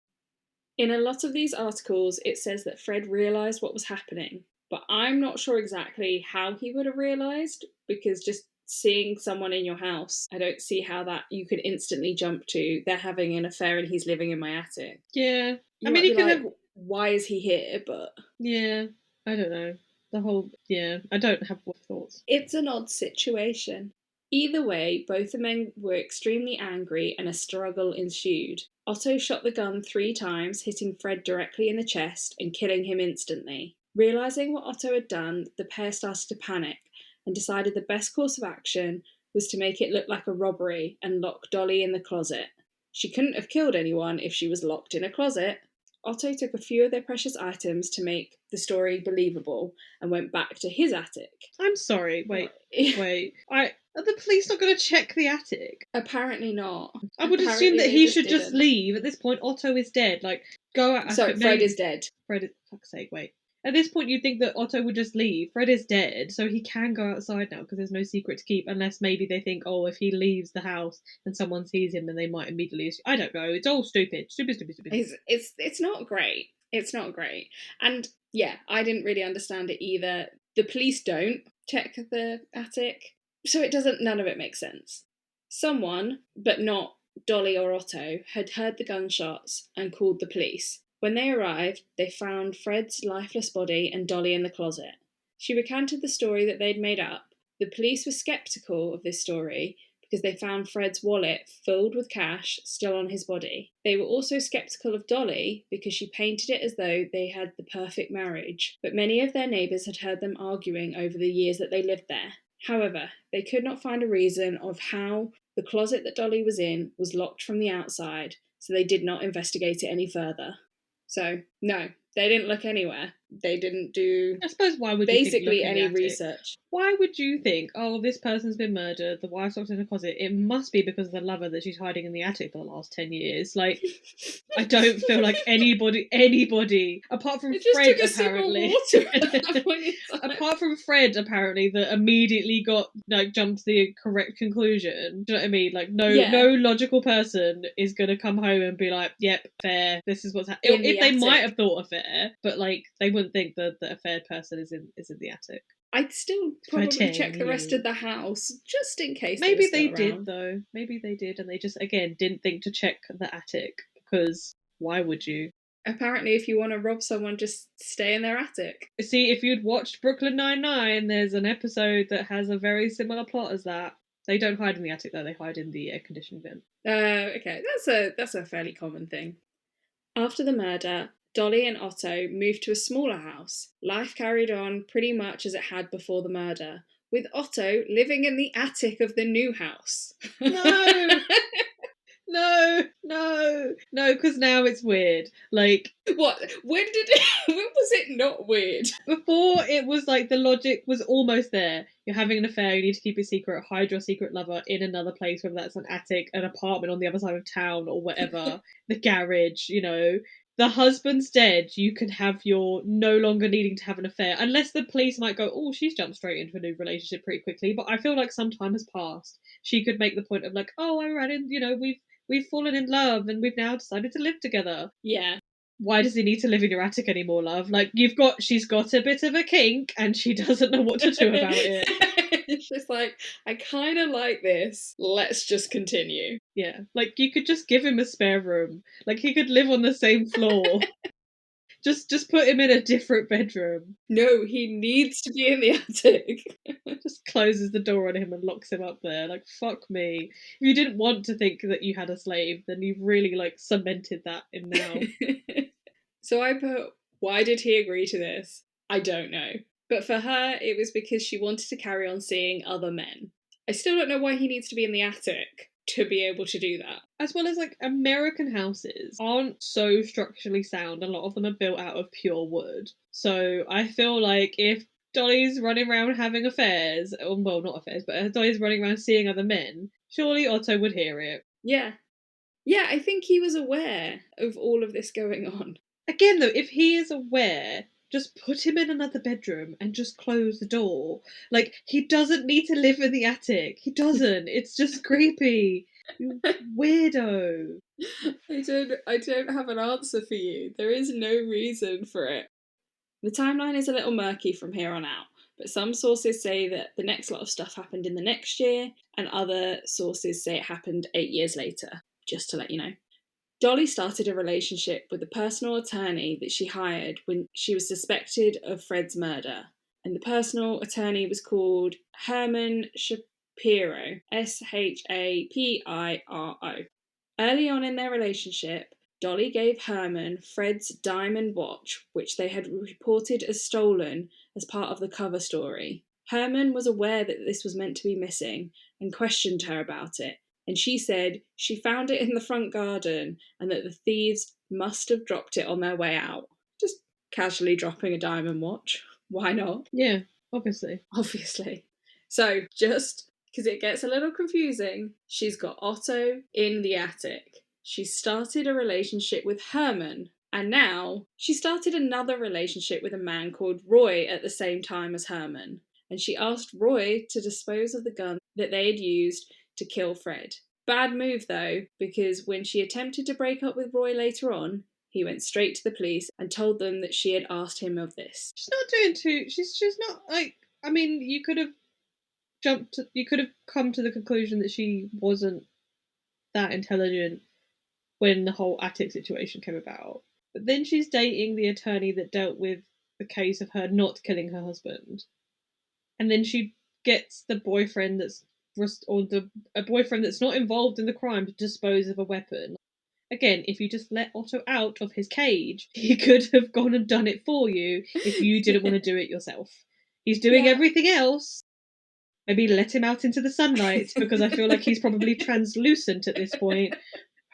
In a lot of these articles, it says that Fred realised what was happening. But I'm not sure exactly how he would have realised, because just seeing someone in your house, I don't see how that you could instantly jump to, they're having an affair and he's living in my attic. Yeah. I mean, he could have... Why is he here? But... yeah, I don't know. I don't have thoughts. It's an odd situation. Either way, both the men were extremely angry and a struggle ensued. Otto shot the gun 3 times, hitting Fred directly in the chest and killing him instantly. Realising what Otto had done, the pair started to panic and decided the best course of action was to make it look like a robbery and lock Dolly in the closet. She couldn't have killed anyone if she was locked in a closet. Otto took a few of their precious items to make the story believable and went back to his attic. I'm sorry, wait. Are the police not going to check the attic? Apparently not. I would assume that he should just leave. At this point, Otto is dead. Like, go out. Sorry, Fred is dead. Fuck's sake, wait. At this point, you'd think that Otto would just leave. Fred is dead, so he can go outside now because there's no secret to keep, unless maybe they think, oh, if he leaves the house and someone sees him, then they might immediately... I don't know. It's all stupid. Stupid. It's not great. It's not great. And, yeah, I didn't really understand it either. The police don't check the attic, so none of it makes sense. Someone, but not Dolly or Otto, had heard the gunshots and called the police. When they arrived, they found Fred's lifeless body and Dolly in the closet. She recanted the story that they'd made up. The police were sceptical of this story because they found Fred's wallet filled with cash still on his body. They were also sceptical of Dolly because she painted it as though they had the perfect marriage, but many of their neighbours had heard them arguing over the years that they lived there. However, they could not find a reason of how the closet that Dolly was in was locked from the outside, so they did not investigate it any further. So, no, they didn't look anywhere. They didn't do, I suppose, why would you basically think any research. Why would you think, oh, this person's been murdered, the wife's locked in a closet, it must be because of the lover that she's hiding in the attic for the last 10 years? Like, I don't feel like anybody, apart from Fred, apparently. Apart from Fred, apparently, that immediately jumped to the correct conclusion. Do you know what I mean? Like, no logical person is going to come home and be like, yep, fair, this is what's happening. If they might have thought affair, but, like, they wouldn't think that a fair person is in the attic. I'd still probably check the rest of the house, just in case. Maybe they did, though. Maybe they did, and they just, again, didn't think to check the attic, because why would you? Apparently, if you want to rob someone, just stay in their attic. See, if you'd watched Brooklyn Nine-Nine, there's an episode that has a very similar plot as that. They don't hide in the attic, though. They hide in the air conditioning vent. Okay, that's a fairly common thing. After the murder, Dolly and Otto moved to a smaller house. Life carried on pretty much as it had before the murder, with Otto living in the attic of the new house. No! No, because now it's weird. Like, what? When was it not weird? Before, it was like the logic was almost there. You're having an affair, you need to keep it secret, hide your secret lover in another place, whether that's an attic, an apartment on the other side of town, or whatever. The garage, you know. The husband's dead, you can have your no longer needing to have an affair. Unless the police might go, oh, she's jumped straight into a new relationship pretty quickly. But I feel like some time has passed. She could make the point of like, oh, I ran in, you know, we've fallen in love and we've now decided to live together. Yeah. Why does he need to live in your attic anymore, love? Like, she's got a bit of a kink and she doesn't know what to do about it. It's just like, I kind of like this. Let's just continue. Yeah, like, you could just give him a spare room. Like, he could live on the same floor. Just put him in a different bedroom. No, he needs to be in the attic. Just closes the door on him and locks him up there. Like, fuck me. If you didn't want to think that you had a slave, then you've really, like, cemented that in now. So I put, why did he agree to this? I don't know. But for her, it was because she wanted to carry on seeing other men. I still don't know why he needs to be in the attic to be able to do that. As well as, like, American houses aren't so structurally sound. A lot of them are built out of pure wood. So I feel like if Dolly's running around having affairs, well, not affairs, but Dolly's running around seeing other men, surely Otto would hear it. Yeah. Yeah, I think he was aware of all of this going on. Again, though, if he is aware, just put him in another bedroom and just close the door. Like, he doesn't need to live in the attic. He doesn't. It's just creepy. You weirdo. I don't have an answer for you. There is no reason for it. The timeline is a little murky from here on out, but some sources say that the next lot of stuff happened in the next year, and other sources say it happened 8 years later, just to let you know. Dolly started a relationship with the personal attorney that she hired when she was suspected of Fred's murder, and the personal attorney was called Herman Shapiro, Shapiro. Early on in their relationship, Dolly gave Herman Fred's diamond watch, which they had reported as stolen as part of the cover story. Herman was aware that this was meant to be missing and questioned her about it, and she said she found it in the front garden and that the thieves must have dropped it on their way out. Just casually dropping a diamond watch. Why not? Yeah, obviously. So, just because it gets a little confusing, she's got Otto in the attic. She started a relationship with Herman, and now she started another relationship with a man called Roy at the same time as Herman. And she asked Roy to dispose of the gun that they had used to kill Fred. Bad move though, because when she attempted to break up with Roy later on, he went straight to the police and told them that she had asked him of this. She's not doing too. She's not like. I mean, you could have come to the conclusion that she wasn't that intelligent when the whole attic situation came about. But then she's dating the attorney that dealt with the case of her not killing her husband, and then she gets the boyfriend a boyfriend that's not involved in the crime to dispose of a weapon. Again, if you just let Otto out of his cage, he could have gone and done it for you if you didn't want to do it yourself. He's doing everything else. Maybe let him out into the sunlight, because I feel like he's probably translucent at this point.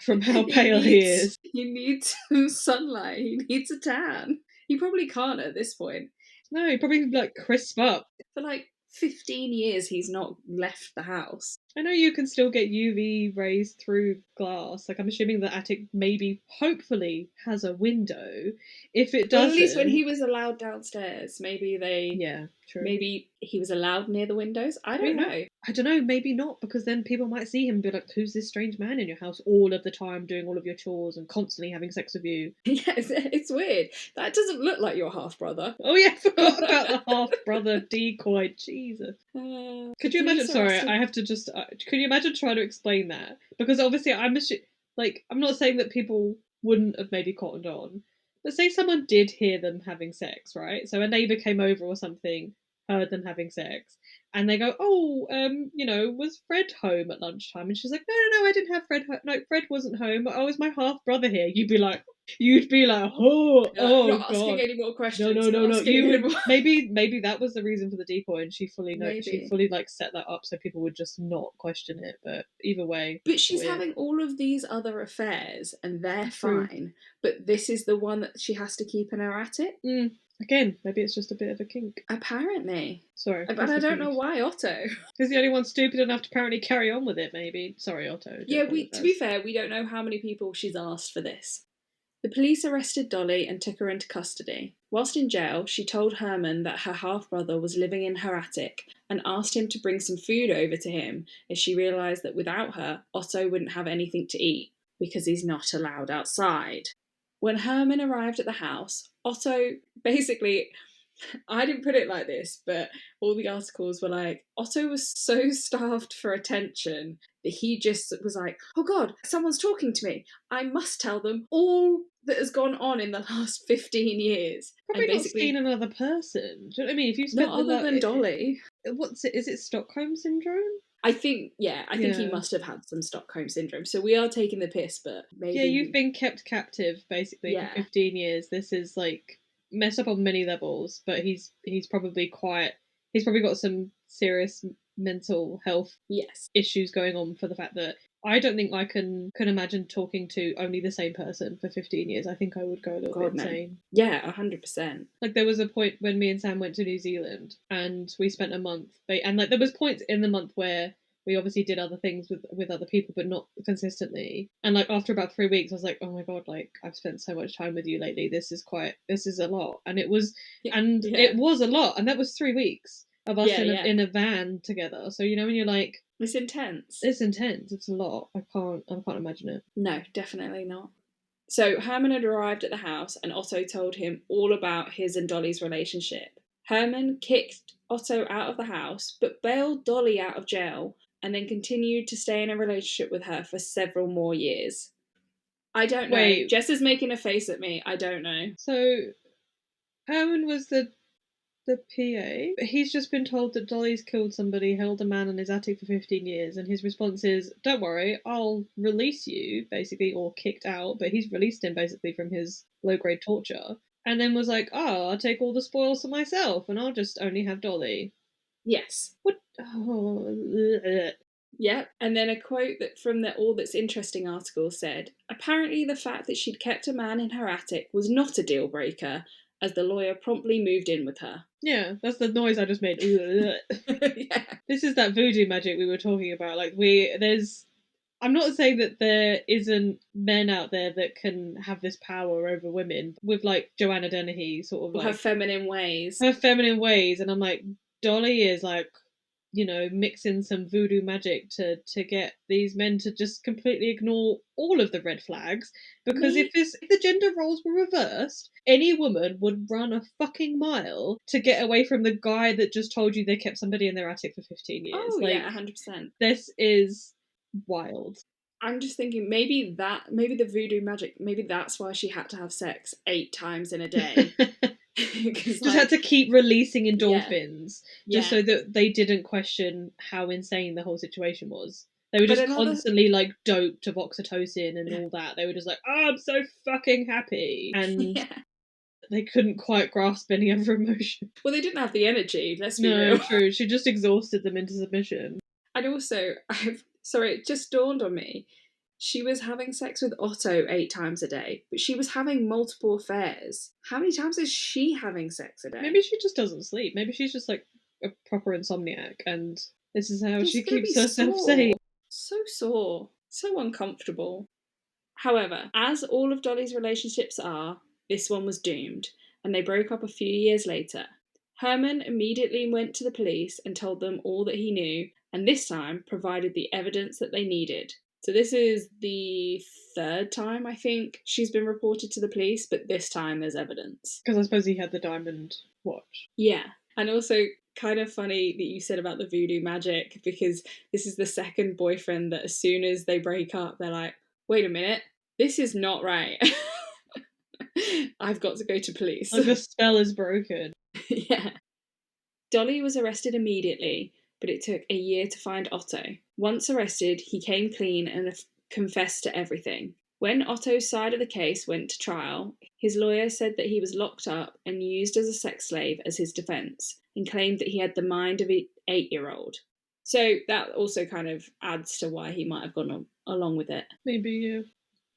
from how pale he is. He needs some sunlight. He needs a tan. He probably can't at this point. No, he probably like crisp up. For like 15 years, he's not left the house. I know you can still get UV rays through glass. Like, I'm assuming the attic maybe, hopefully, has a window. If it doesn't... Well, at least when he was allowed downstairs, maybe they... Yeah, true. Maybe he was allowed near the windows? I don't know. I don't know, maybe not, because then people might see him and be like, who's this strange man in your house all of the time doing all of your chores and constantly having sex with you? Yeah, it's weird. That doesn't look like your half-brother. Oh yeah, I forgot about the half-brother decoy. Jesus. Could you imagine... Sorry, I have to just... could you imagine trying to explain that? Because obviously I'm not saying that people wouldn't have maybe cottoned on, but say someone did hear them having sex, right? So a neighbour came over or something, heard them having sex, and they go, oh, was Fred home at lunchtime? And she's like, no, I didn't have Fred home. No, Fred wasn't home. Oh, is my half-brother here? You'd be like, oh, not God. Asking any more questions. No. You would, maybe that was the reason for the decoy, and she fully like set that up so people would just not question it. But either way. But she's having all of these other affairs, and they're fine. But this is the one that she has to keep in her attic. Again, maybe it's just a bit of a kink. Apparently. Sorry. But I don't know why Otto. He's the only one stupid enough to apparently carry on with it, maybe. Sorry, Otto. Yeah, to be fair, we don't know how many people she's asked for this. The police arrested Dolly and took her into custody. Whilst in jail, she told Herman that her half-brother was living in her attic and asked him to bring some food over to him, as she realised that without her, Otto wouldn't have anything to eat because he's not allowed outside. When Herman arrived at the house, Otto basically... I didn't put it like this, but all the articles were like, Otto was so starved for attention that he just was like, oh God, someone's talking to me. I must tell them all that has gone on in the last 15 years. Probably and basically, not seen another person. Do you know what I mean? If you spent not other than Dolly. What's it? Is it Stockholm Syndrome? I think he must have had some Stockholm Syndrome. So we are taking the piss, but maybe... Yeah, you've been kept captive, basically, for 15 years. This is, like... messed up on many levels, but he's probably got some serious mental health issues going on for the fact that I don't think I can imagine talking to only the same person for 15 years. I think I would go a little bit insane. Yeah, 100%. Like, there was a point when me and Sam went to New Zealand and we spent a month, and like there was points in the month where we obviously did other things with other people, but not consistently. And like after about 3 weeks, I was like, oh my God, like I've spent so much time with you lately. This is a lot. And it was a lot. And that was 3 weeks of us in a van together. So, you know, when you're like, it's intense. It's intense. It's a lot. I can't imagine it. No, definitely not. So Herman had arrived at the house and Otto told him all about his and Dolly's relationship. Herman kicked Otto out of the house, but bailed Dolly out of jail and then continued to stay in a relationship with her for several more years. I don't know. Wait. Jess is making a face at me. I don't know. So, Herman was the PA. He's just been told that Dolly's killed somebody, held a man in his attic for 15 years, and his response is, don't worry, I'll release you, basically, or kicked out, but he's released him, basically, from his low-grade torture. And then was like, oh, I'll take all the spoils for myself, and I'll just only have Dolly. Yes. What? Oh. Yeah, and then a quote that from the All That's Interesting article said, apparently the fact that she'd kept a man in her attic was not a deal breaker, as the lawyer promptly moved in with her. Yeah, that's the noise I just made. Yeah. This is that voodoo magic we were talking about. Like, I'm not saying that there isn't men out there that can have this power over women with, like, Joanna Dennehy, sort of like... Her feminine ways. And I'm like, Dolly is, like, you know, mixing some voodoo magic to get these men to just completely ignore all of the red flags. Because if the gender roles were reversed, any woman would run a fucking mile to get away from the guy that just told you they kept somebody in their attic for 15 years. Oh, like, yeah, 100%. This is wild. I'm just thinking maybe the voodoo magic, maybe that's why she had to have sex 8 times in a day. Just had to keep releasing endorphins just so that they didn't question how insane the whole situation was. They were just constantly like doped of oxytocin and all that. They were just like, oh, I'm so fucking happy. And they couldn't quite grasp any other emotion. Well, they didn't have the energy, let's be real. No, true. She just exhausted them into submission. And also, it just dawned on me. She was having sex with Otto 8 times a day, but she was having multiple affairs. How many times is she having sex a day? Maybe she just doesn't sleep. Maybe she's just like a proper insomniac, and this is how she keeps herself sane. So sore. So uncomfortable. However, as all of Dolly's relationships are, this one was doomed, and they broke up a few years later. Herman immediately went to the police and told them all that he knew, and this time provided the evidence that they needed. So this is the 3rd time, I think, she's been reported to the police, but this time there's evidence. Because I suppose he had the diamond watch. Yeah, and also kind of funny that you said about the voodoo magic, because this is the second boyfriend that as soon as they break up, they're like, wait a minute, this is not right. I've got to go to police. Like the spell is broken. Yeah. Dolly was arrested immediately, but it took a year to find Otto. Once arrested, he came clean and confessed to everything. When Otto's side of the case went to trial, his lawyer said that he was locked up and used as a sex slave as his defence, and claimed that he had the mind of an 8-year-old. So that also kind of adds to why he might have gone along with it. Maybe, yeah.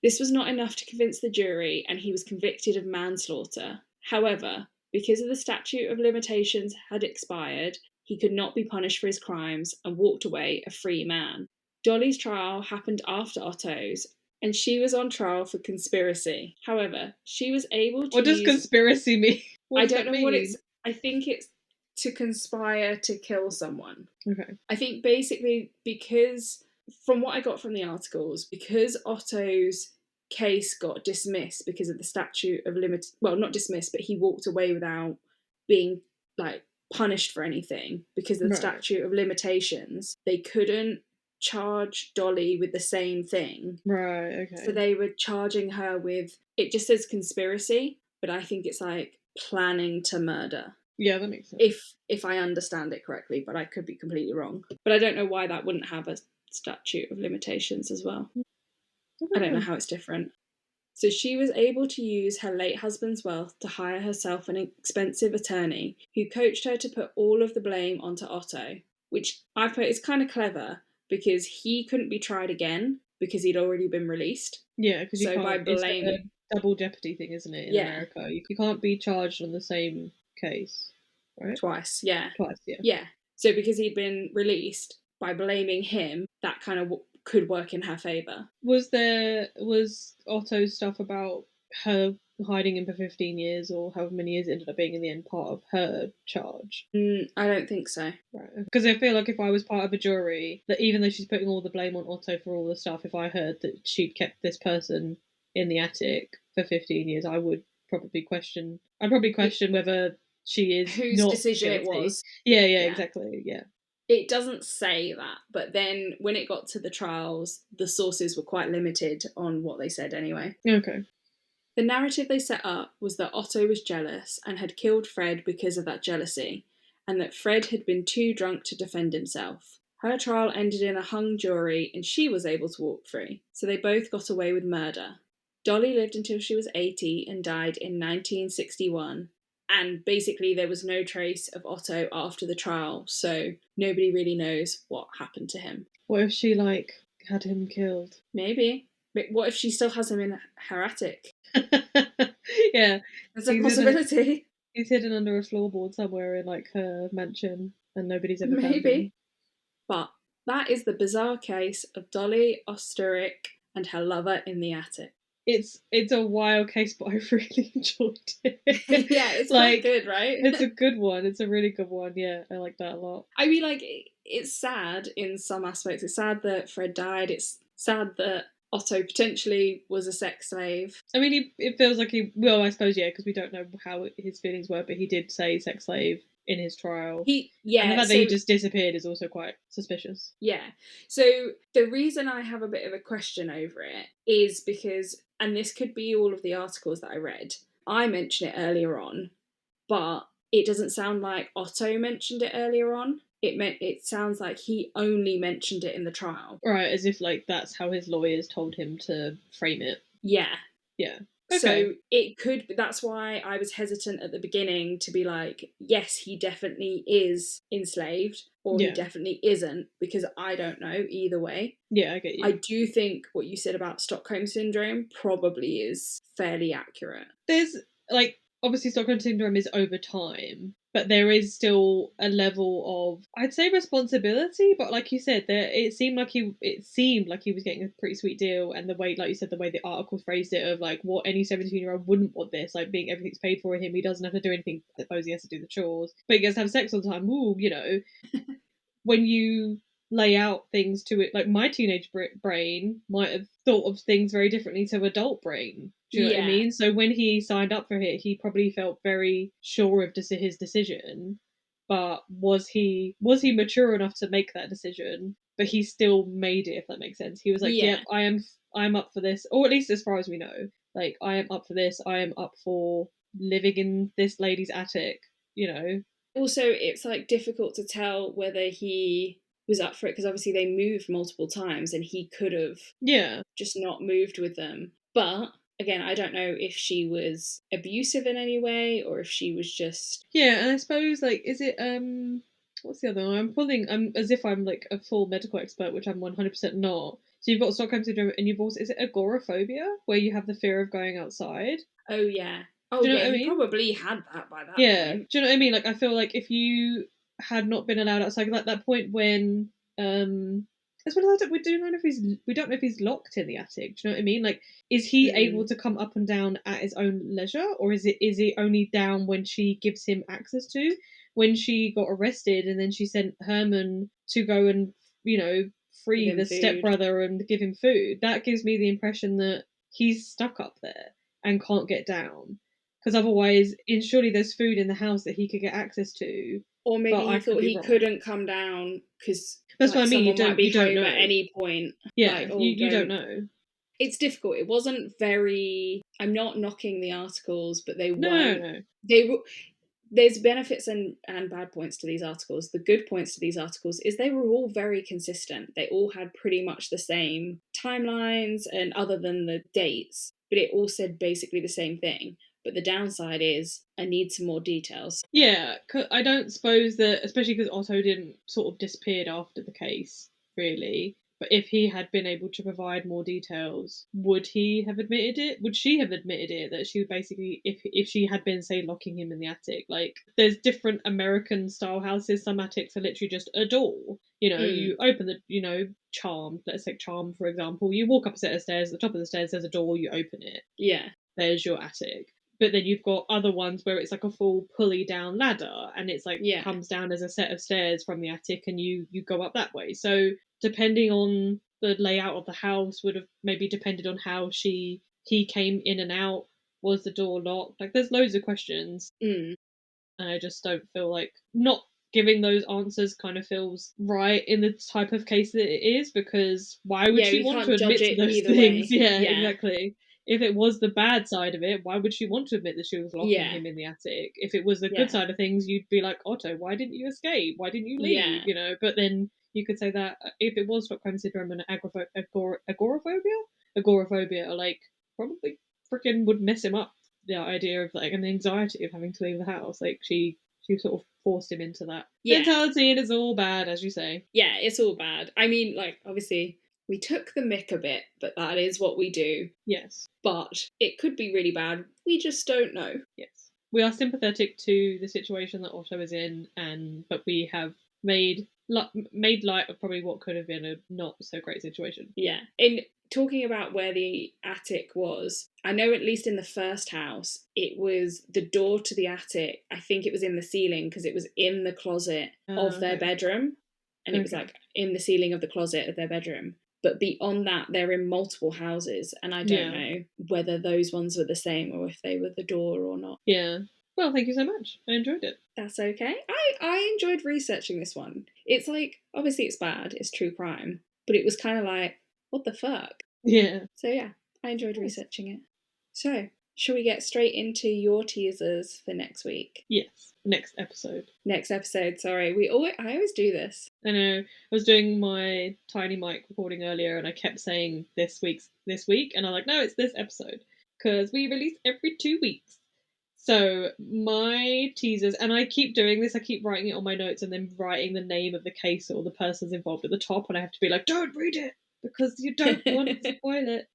This was not enough to convince the jury, and he was convicted of manslaughter. However, because of the statute of limitations had expired, he could not be punished for his crimes and walked away a free man. Dolly's trial happened after Otto's, and she was on trial for conspiracy. However, she was able to What does conspiracy mean? I don't know what it's... I think it's to conspire to kill someone. Okay. I think basically because, from what I got from the articles, because Otto's case got dismissed because of the statute of well, not dismissed, but he walked away without being like punished for anything because of the statute of limitations, they couldn't charge Dolly with the same thing. Right, okay. So they were charging her with, it just says conspiracy, but I think it's like planning to murder. Yeah, that makes sense. If I understand it correctly, but I could be completely wrong. But I don't know why that wouldn't have a statute of limitations as well. I don't know how it's different. So she was able to use her late husband's wealth to hire herself an expensive attorney who coached her to put all of the blame onto Otto, which I put is kind of clever because he couldn't be tried again because he'd already been released. Yeah, because you so can't. By blaming, it's a double jeopardy thing, isn't it? In America, you can't be charged on the same case, right? Twice, yeah. Twice, yeah. Yeah. So because he'd been released, by blaming him, that kind of could work in her favour. Was Otto's stuff about her hiding him for 15 years or however many years it ended up being in the end part of her charge? I don't think so. Right. Because I feel like if I was part of a jury, that even though she's putting all the blame on Otto for all the stuff, if I heard that she'd kept this person in the attic for 15 years, I would probably question... I'd probably question whether she is whose not decision guilty. it was. Yeah, exactly, yeah. It doesn't say that, but then when it got to the trials, the sources were quite limited on what they said anyway. Okay. The narrative they set up was that Otto was jealous and had killed Fred because of that jealousy, and that Fred had been too drunk to defend himself. Her trial ended in a hung jury and she was able to walk free, so they both got away with murder. Dolly lived until she was 80 and died in 1961. And basically there was no trace of Otto after the trial, so nobody really knows what happened to him. What if she, had him killed? Maybe. But what if she still has him in her attic? Yeah. There's a possibility. He's hidden under a floorboard somewhere in, her mansion, and nobody's ever found him. Maybe. But that is the bizarre case of Dolly Oesterreich and her lover in the attic. It's a wild case, but I really enjoyed it. Yeah, it's quite good, right? It's a good one. It's a really good one. Yeah, I like that a lot. I mean, it's sad in some aspects. It's sad that Fred died. It's sad that Otto potentially was a sex slave. I mean, it feels like well, I suppose, yeah, because we don't know how his feelings were, but he did say sex slave in his trial. And the fact that he just disappeared is also quite suspicious. Yeah. So the reason I have a bit of a question over it is because, and this could be all of the articles that I read, I mentioned it earlier on, but it doesn't sound like Otto mentioned it earlier on. It sounds like he only mentioned it in the trial. Right, as if that's how his lawyers told him to frame it. Yeah. Yeah. Okay. So it could, that's why I was hesitant at the beginning to be like, yes, he definitely is enslaved, or he definitely isn't, because I don't know either way. Yeah, I get you. I do think what you said about Stockholm Syndrome probably is fairly accurate. There's, like, obviously Stockholm Syndrome is over time, but there is still a level of, I'd say, responsibility, but like you said, it seemed like he was getting a pretty sweet deal, and the way, like you said, the way the article phrased it of like what any 17-year-old wouldn't want, this, like, being everything's paid for him, he doesn't have to do anything, I suppose he has to do the chores, but he gets to have sex all the time. Ooh, you know. When you lay out things to it, like, my teenage brain might have thought of things very differently to adult brain. Do you know what I mean? So when he signed up for it, he probably felt very sure of his decision, but was he mature enough to make that decision? But he still made it, if that makes sense. He was like, yep, I'm up for this, or at least as far as we know, like, I am up for this, I am up for living in this lady's attic, you know. Also, it's like difficult to tell whether he was up for it, because obviously they moved multiple times and he could have just not moved with them. But again, I don't know if she was abusive in any way, or if she was just... Yeah, and I suppose, like, is it what's the other one? I'm as if I'm like a full medical expert, which I'm 100% not. So you've got Stockholm Syndrome, and you've also, is it agoraphobia, where you have the fear of going outside? Oh yeah. Oh Do you know yeah, what I he mean? probably had that by that point. Do you know what I mean? Like, I feel like if you had not been allowed outside, like that point when as well as we don't know if he's locked in the attic. Do you know what I mean? Like, is he able to come up and down at his own leisure, or is he only down when she gives him access to? When she got arrested, and then she sent Herman to go and, you know, free the stepbrother and give him food. That gives me the impression that he's stuck up there and can't get down. Because otherwise, surely there's food in the house that he could get access to. Or maybe he thought he couldn't come down because that's what I mean. Someone might be home know. At any point. Yeah, like, you don't know. It's difficult. It wasn't very... I'm not knocking the articles, but they weren't... No. They were... There's benefits and bad points to these articles. The good points to these articles is they were all very consistent. They all had pretty much the same timelines, and other than the dates, but it all said basically the same thing. But the downside is I need some more details. Yeah, I don't suppose that, especially because Otto didn't sort of disappeared after the case, really. But if he had been able to provide more details, would he have admitted it? Would she have admitted it, that she would basically, if she had been, say, locking him in the attic? Like, there's different American style houses. Some attics are literally just a door. You know, you open the, you know, Charmed. Let's take Charmed, for example. You walk up a set of stairs. At the top of the stairs, there's a door. You open it. Yeah. There's your attic. But then you've got other ones where it's like a full pulley down ladder, and it's like comes down as a set of stairs from the attic, and you go up that way. So depending on the layout of the house would have maybe depended on how he came in and out. Was the door locked? Like, there's loads of questions. And I just don't feel like not giving those answers kind of feels right in the type of case that it is, because why would she want to admit to those things? Yeah, exactly. If it was the bad side of it, why would she want to admit that she was locking him in the attic? If it was the good side of things, you'd be like, Otto, why didn't you escape? Why didn't you leave? You know, but then you could say that if it was Stockholm Syndrome and agoraphobia, like, probably freaking would mess him up. The idea of, like, an anxiety of having to leave the house. Like, she sort of forced him into that mentality, and it's all bad, as you say. Yeah, it's all bad. I mean, like, obviously, we took the mick a bit, but that is what we do. Yes. But it could be really bad. We just don't know. Yes. We are sympathetic to the situation that Otto is in, but we have made light of probably what could have been a not so great situation. Yeah. In talking about where the attic was, I know at least in the first house, it was the door to the attic. I think it was in the ceiling because it was in the closet of their bedroom. And it was like in the ceiling of the closet of their bedroom. But beyond that, they're in multiple houses. And I don't know whether those ones were the same or if they were the door or not. Yeah. Well, thank you so much. I enjoyed it. That's okay. I enjoyed researching this one. It's like, obviously it's bad, it's true crime, but it was kind of like, what the fuck? Yeah. So yeah, I enjoyed researching it. So, shall we get straight into your teasers for next week? Yes, next episode. Sorry. I always do this. I know. I was doing my tiny mic recording earlier, and I kept saying this week, and I'm like, no, it's this episode. because we release every 2 weeks. So my teasers, and I keep doing this, I keep writing it on my notes and then writing the name of the case or the person's involved at the top, and I have to be like, don't read it, because you don't want to spoil it.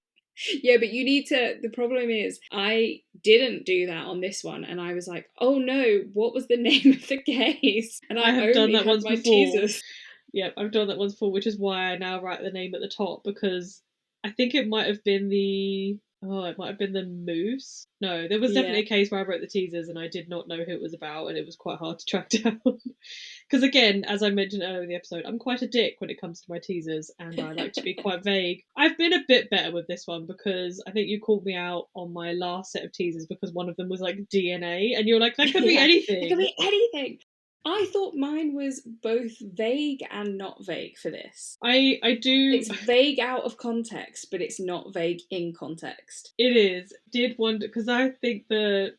Yeah, but you need to. The problem is, I didn't do that on this one, and I was like, "Oh no, what was the name of the case?" And I have done that once before. Teasers. Yeah, I've done that once before, which is why I now write the name at the top, because I think it might have been the moose. No, there was definitely a case where I wrote the teasers and I did not know who it was about, and it was quite hard to track down. Because again, as I mentioned earlier in the episode, I'm quite a dick when it comes to my teasers, and I like to be quite vague. I've been a bit better with this one, because I think you called me out on my last set of teasers because one of them was like DNA, and you're like, that could be anything. It could be anything. I thought mine was both vague and not vague for this. I do. It's vague out of context, but it's not vague in context. It is. Did wonder, because I think shade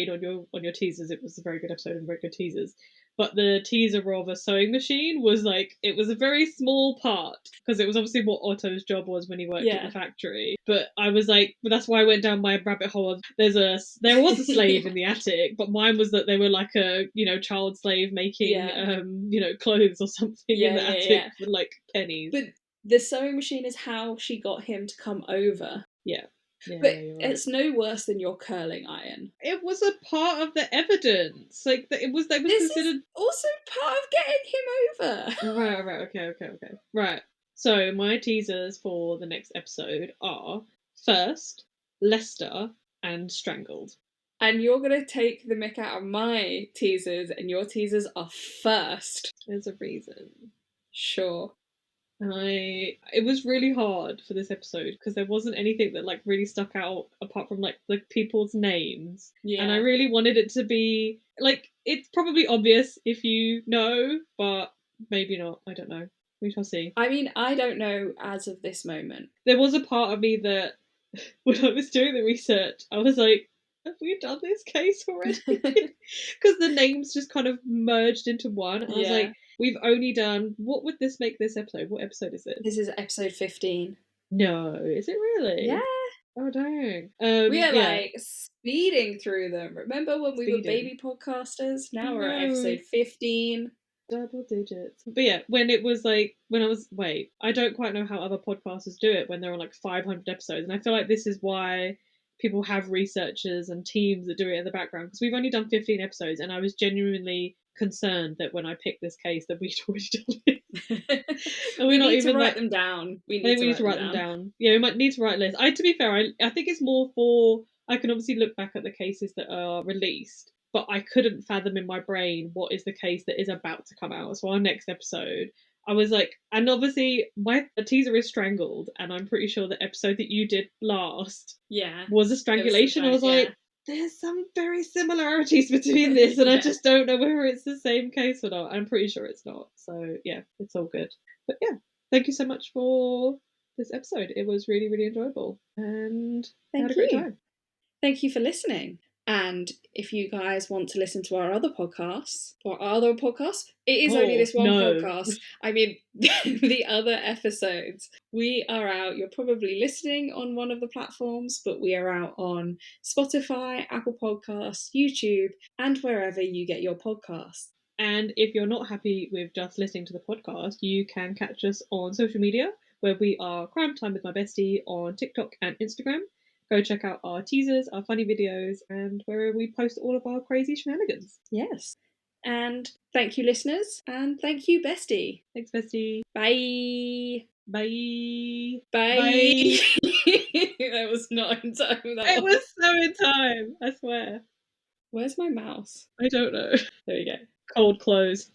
on your teasers. It was a very good episode and very good teasers. But the teaser of a sewing machine was like, it was a very small part, because it was obviously what Otto's job was when he worked at the factory. But I was like, but that's why I went down my rabbit hole of there was a slave in the attic, but mine was that they were like a, child slave making, clothes or something in the attic for like pennies. But the sewing machine is how she got him to come over. Yeah. Yeah, but it's no worse than your curling iron. It was a part of the evidence. Like, it was considered is also part of getting him over. Right. Okay. Right. So my teasers for the next episode are first, Lester, and Strangled. And you're gonna take the mick out of my teasers, and your teasers are first. There's a reason. Sure. It was really hard for this episode because there wasn't anything that like really stuck out apart from like the people's names. Yeah. And I really wanted it to be like, it's probably obvious if you know, but maybe not. I don't know. We shall see. I mean, I don't know as of this moment. There was a part of me that when I was doing the research, I was like, have we done this case already? Because the names just kind of merged into one. And I was like, we've only done... What would this make this episode? What episode is this? This is episode 15. No, is it really? Yeah. Oh, dang. We are like speeding through them. Remember when we were baby podcasters? Now we're at episode 15. Double digits. But yeah, I don't quite know how other podcasters do it when they're on like 500 episodes. And I feel like this is why people have researchers and teams that do it in the background, because we've only done 15 episodes, and I was genuinely concerned that when I picked this case that we'd already done it. And we need to write them down. We need to write them down. Yeah, we might need to write lists. To be fair, I think it's more for... I can obviously look back at the cases that are released, but I couldn't fathom in my brain what is the case that is about to come out. So our next episode, I was like, and obviously my teaser is Strangled, and I'm pretty sure the episode that you did last was a strangulation. I was like, there's some very similarities between this, and I just don't know whether it's the same case or not. I'm pretty sure it's not. So yeah, it's all good. But yeah, thank you so much for this episode. It was really, really enjoyable, and I had a great time. Thank you for listening. And if you guys want to listen to our other podcasts, it is only this one podcast. I mean, the other episodes. We are out. You're probably listening on one of the platforms, but we are out on Spotify, Apple Podcasts, YouTube, and wherever you get your podcasts. And if you're not happy with just listening to the podcast, you can catch us on social media, where we are Crime Time with My Bestie on TikTok and Instagram. Go check out our teasers, our funny videos, and where we post all of our crazy shenanigans. Yes. And thank you, listeners. And thank you, Bestie. Thanks, Bestie. Bye. Bye. Bye. That was not in time. It was so in time, I swear. Where's my mouse? I don't know. There we go. Cold close.